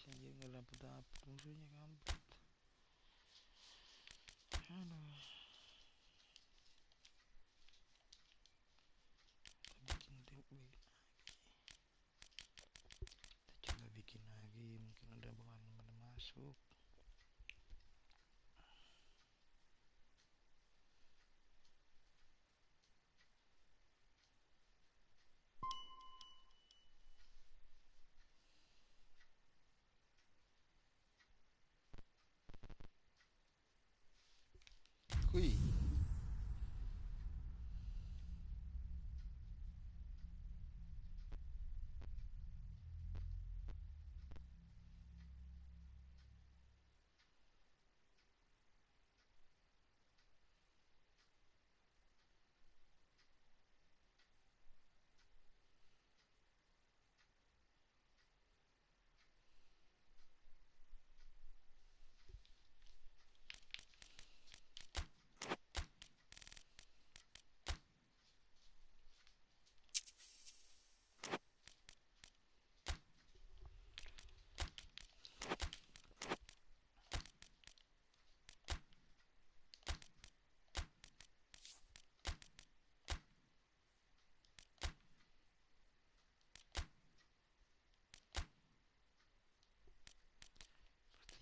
anjir, nggak dapet musuhnya kampret. Aduh. Kita coba bikin lagi, mungkin ada bahan masuk. Wih.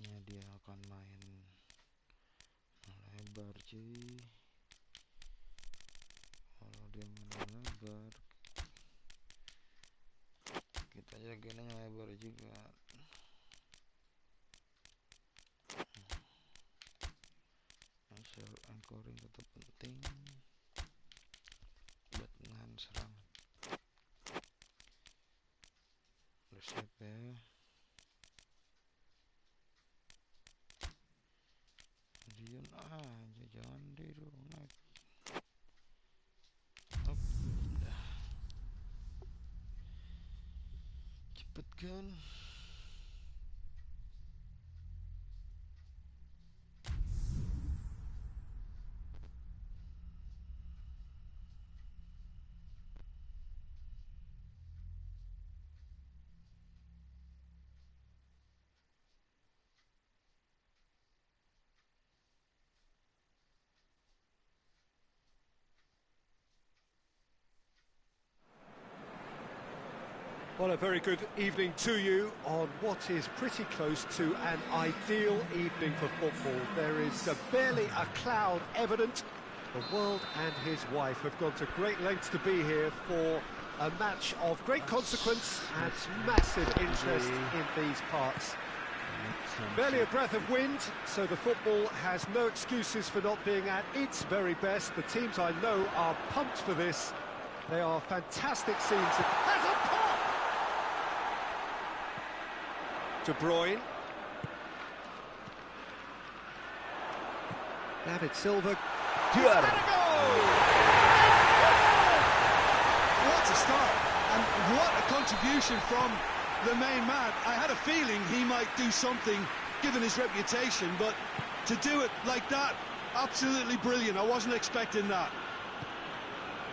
Sepertinya dia akan main lebar cuy. Kalau dia main lebar, kita jagain lebar juga. Anchoring tetap penting buat menahan serangan. Udah siap ya. Dion aja, jangan dong naik. Up, udah. Cepet kan. Well, a very good evening to you on what is pretty close to an ideal evening for football. There is barely a cloud evident. The world and his wife have gone to great lengths to be here for a match of great consequence and massive interest in these parts. Barely a breath of wind, so the football has no excuses for not being at its very best. The teams I know are pumped for this. They are fantastic scenes. Has a pop! De Bruyne. David Silva. What a start, and what a contribution from the main man. I had a feeling he might do something given his reputation, but to do it like that, absolutely brilliant. I wasn't expecting that.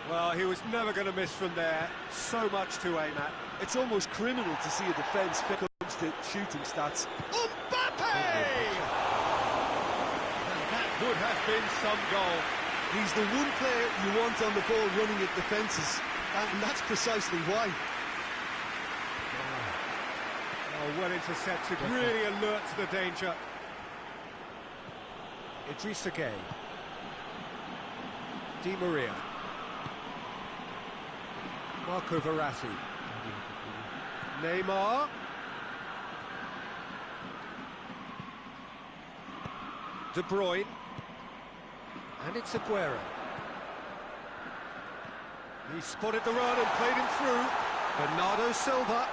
Well, he was never going to miss from there. So much to aim at. It's almost criminal to see a defence fit comes to shooting stats. Mbappe! And that would have been some goal. He's the one player you want on the ball running at defences, and that's precisely why. Oh, well intercepted, really alert to the danger. Idrissa Gueye. Di Maria. Marco Verratti. Neymar. De Bruyne. And it's Aguero. He spotted the run and played him through. Bernardo Silva.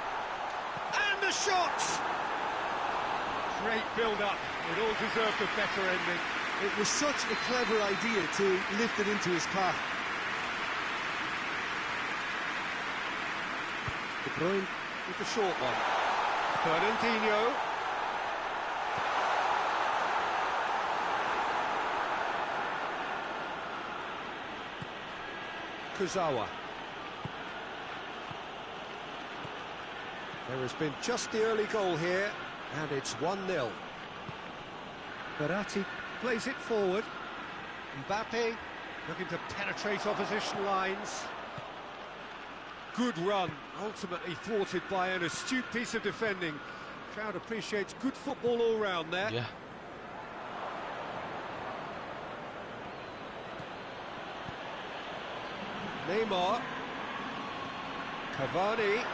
And the shot! Great build-up. It all deserved a better ending. It was such a clever idea to lift it into his path. De Bruyne with the short one. Fernandinho. Kurzawa. There has been just the early goal here. And it's 1-0. Verratti plays it forward. Mbappe looking to penetrate opposition lines. Good run, ultimately thwarted by an astute piece of defending. Crowd appreciates good football all round there. Yeah. Neymar. Cavani.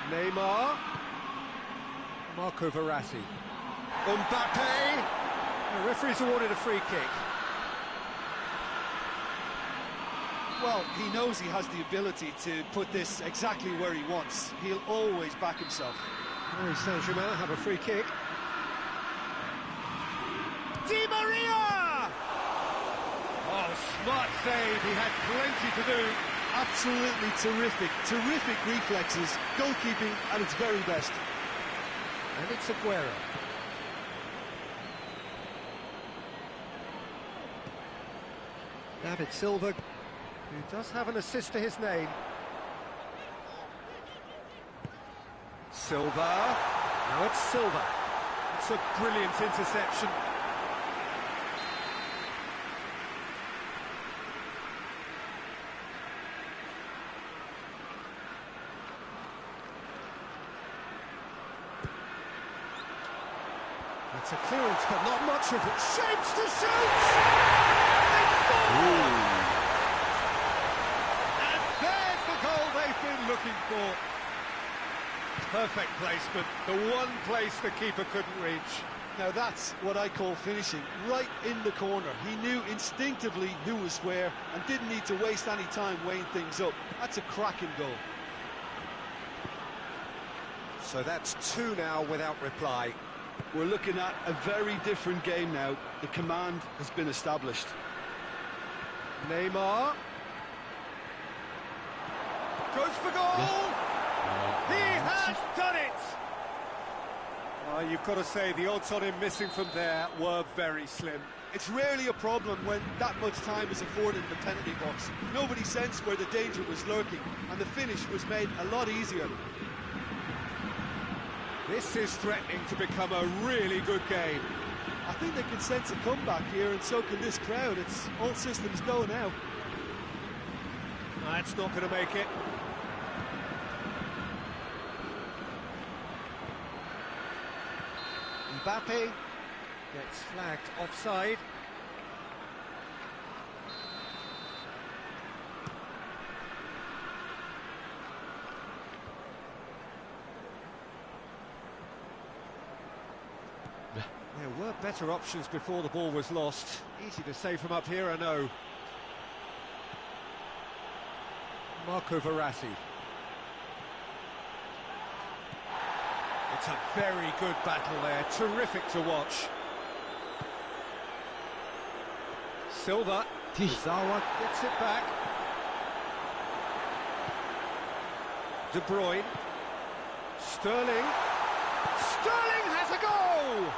Neymar. Marco Verratti. Mbappe. The referee's awarded a free kick. Well, he knows he has the ability to put this exactly where he wants. He'll always back himself. Paris Saint-Germain have a free kick. Di Maria! Oh, smart save. He had plenty to do. Absolutely terrific. Terrific reflexes. Goalkeeping at its very best. And it's Aguero. David Silva, who does have an assist to his name. Silva. Now it's Silva. It's a brilliant interception. It's a clearance, but not much of it. Shapes to shoot! They score! And there's the goal they've been looking for. Perfect placement, the one place the keeper couldn't reach. Now that's what I call finishing, right in the corner. He knew instinctively who was where and didn't need to waste any time weighing things up. That's a cracking goal. So that's 2 now without reply. We're looking at a very different game now. The command has been established. Neymar. Goes for goal! He has done it! You've got to say, the odds on him missing from there were very slim. It's rarely a problem when that much time is afforded in the penalty box. Nobody sensed where the danger was lurking, and the finish was made a lot easier. This is threatening to become a really good game. I think they can sense a comeback here, and so can this crowd. It's all systems go now. That's not going to make it. Mbappe gets flagged offside. There were better options before the ball was lost. Easy to say from up here, I know. Marco Verratti. It's a very good battle there, terrific to watch. Silva, Zawa gets it back. De Bruyne, Sterling has a goal!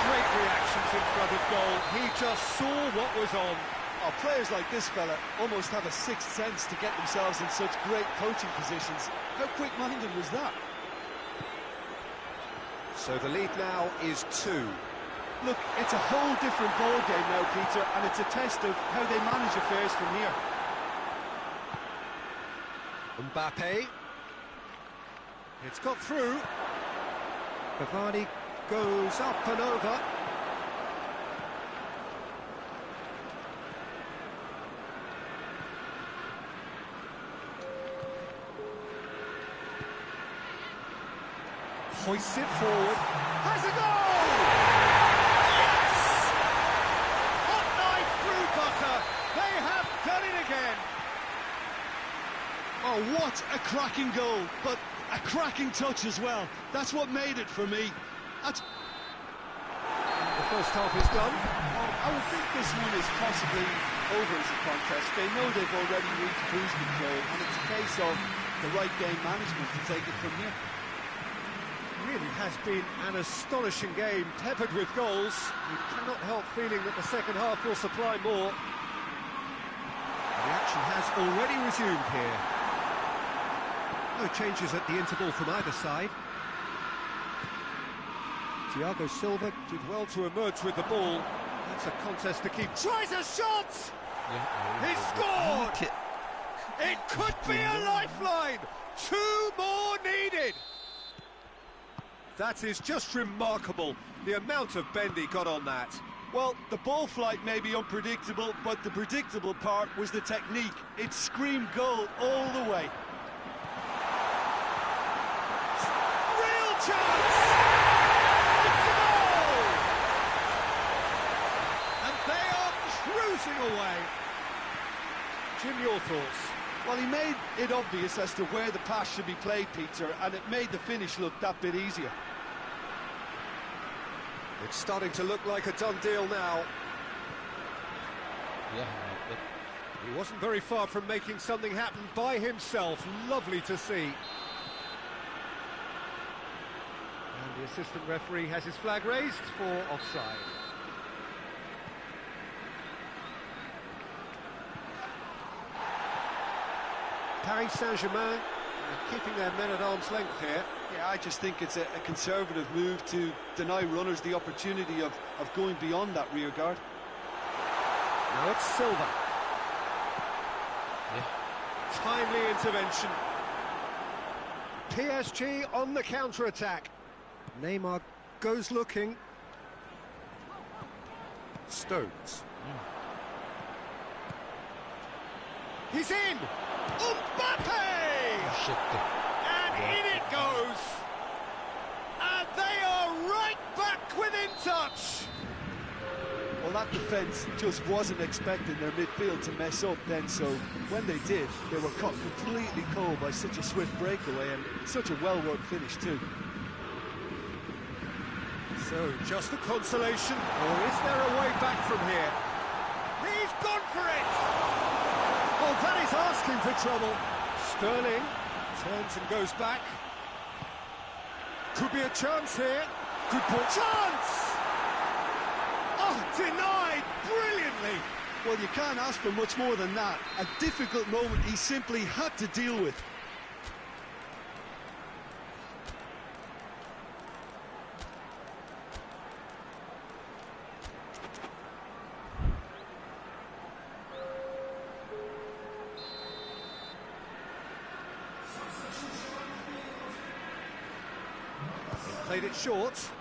Great reactions in front of goal, he just saw what was on. Oh, players like this fella almost have a sixth sense to get themselves in such great coaching positions. How quick-minded was that? So the lead now is 2. Look, it's a whole different ball game now, Peter, and it's a test of how they manage affairs from here. Mbappe. It's got through. Cavani goes up and over. Hoists it forward. Has a goal! Yes! Hot knife through butter. They have done it again. Oh, what a cracking goal, but a cracking touch as well. That's what made it for me. The first half is done. I would think this one is possibly over as a contest. They know they've already reached cruise control, and it's a case of the right game management to take it from here. Really has been an astonishing game, peppered with goals. You cannot help feeling that the second half will supply more. The action has already resumed here. No changes at the interval from either side. Thiago Silva did well to emerge with the ball. That's a contest to keep. Tries a shot! He scored! It could be a lifeline! 2 more needed! That is just remarkable, the amount of bend he got on that. Well, the ball flight may be unpredictable, but the predictable part was the technique. It screamed goal all the way. Real chance! It's a goal! And they are cruising away. Jim, your thoughts? Well, he made it obvious as to where the pass should be played, Peter, and it made the finish look that bit easier. It's starting to look like a done deal now. Yeah, He wasn't very far from making something happen by himself. Lovely to see. And the assistant referee has his flag raised for offside. Paris Saint-Germain keeping their men at arm's length here. Yeah, I just think it's a conservative move to deny runners the opportunity of going beyond that rear guard. Now it's Silva. yeah. Timely intervention. PSG on the counter-attack. Neymar goes looking. Stones. He's in! Mbappe! Shit. And in it goes! And they are right back within touch! Well, that defence just wasn't expecting their midfield to mess up then, so when they did, they were caught completely cold by such a swift breakaway and such a well-worked finish too. So, just a consolation, or is there a way back from here? He's gone for it! Oh, that is asking for trouble. Sterling turns and goes back. Could be a chance here. Good ball. Chance! Oh, denied brilliantly. Well, you can't ask for much more than that. A difficult moment he simply had to deal with. Played it short.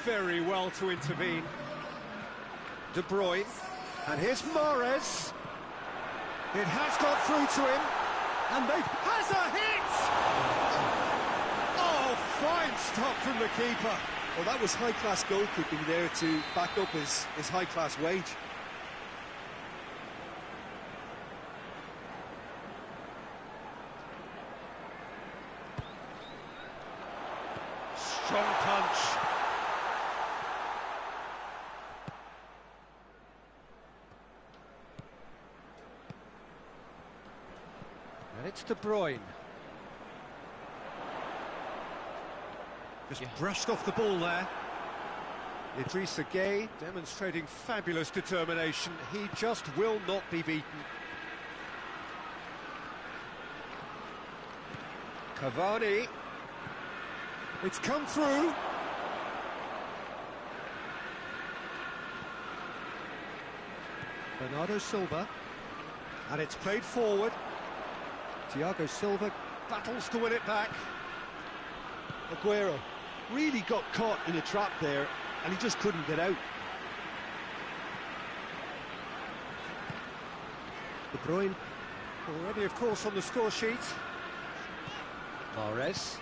Very well to intervene. De Bruyne. And here's Mahrez. It has got through to him. And they has a hit! Oh, fine stop from the keeper. Well, that was high-class goalkeeping there to back up his high-class wage. Strong punch. And it's De Bruyne. Just brushed off the ball there. Idrissa Gueye demonstrating fabulous determination. He just will not be beaten. Cavani. It's come through. Bernardo Silva. And it's played forward. Thiago Silva battles to win it back. Aguero really got caught in a trap there, and he just couldn't get out. De Bruyne already, of course, on the score sheet. Mahrez.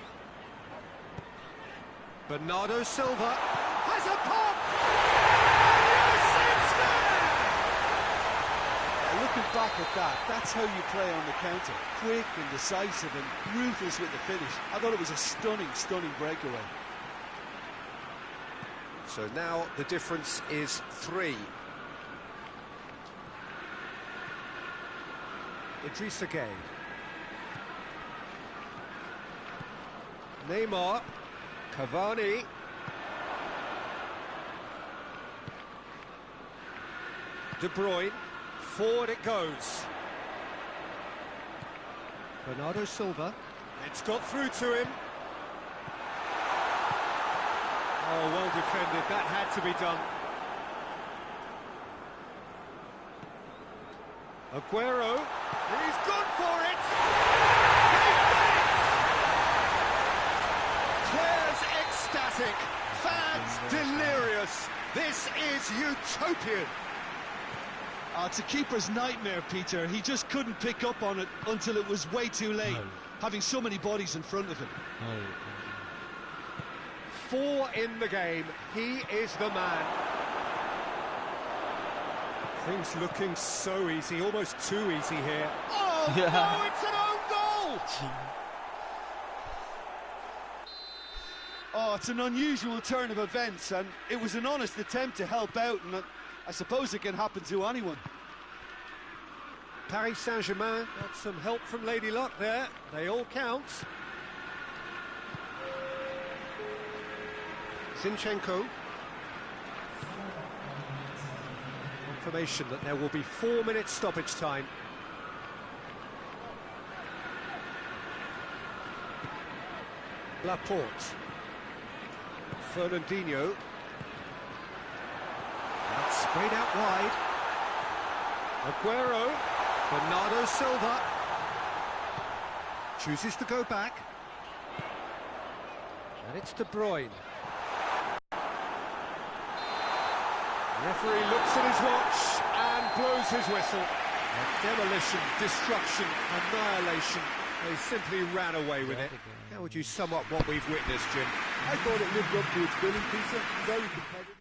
Bernardo Silva has a pop! Looking back at that, that's how you play on the counter. Quick and decisive and ruthless with the finish. I thought it was a stunning, stunning breakaway. So now the difference is 3. Idrissa Gueye. Neymar. Cavani. De Bruyne, forward it goes. Bernardo Silva, it's got through to him. Oh, well defended, that had to be done. Aguero, he's gone for it! He's done it! Players ecstatic, fans delirious. This is utopian. It's a keeper's nightmare, Peter. He just couldn't pick up on it until it was way too late, having so many bodies in front of him. 4 in the game, he is the man. Things looking so easy, almost too easy here. Oh, Yeah. no, it's an own goal! Oh, it's an unusual turn of events, and it was an honest attempt to help out, and I suppose it can happen to anyone. Paris Saint-Germain got some help from Lady Luck there. They all count. Zinchenko. Confirmation that there will be 4 minutes stoppage time. Laporte. Fernandinho. That's sprayed out wide. Aguero. Bernardo Silva. Chooses to go back. And it's De Bruyne. The referee looks at his watch and blows his whistle. Demolition, destruction, annihilation. They simply ran away with it. How would you sum up what we've witnessed, Jim? I thought it lived up to its billing, Peter. Very competitive.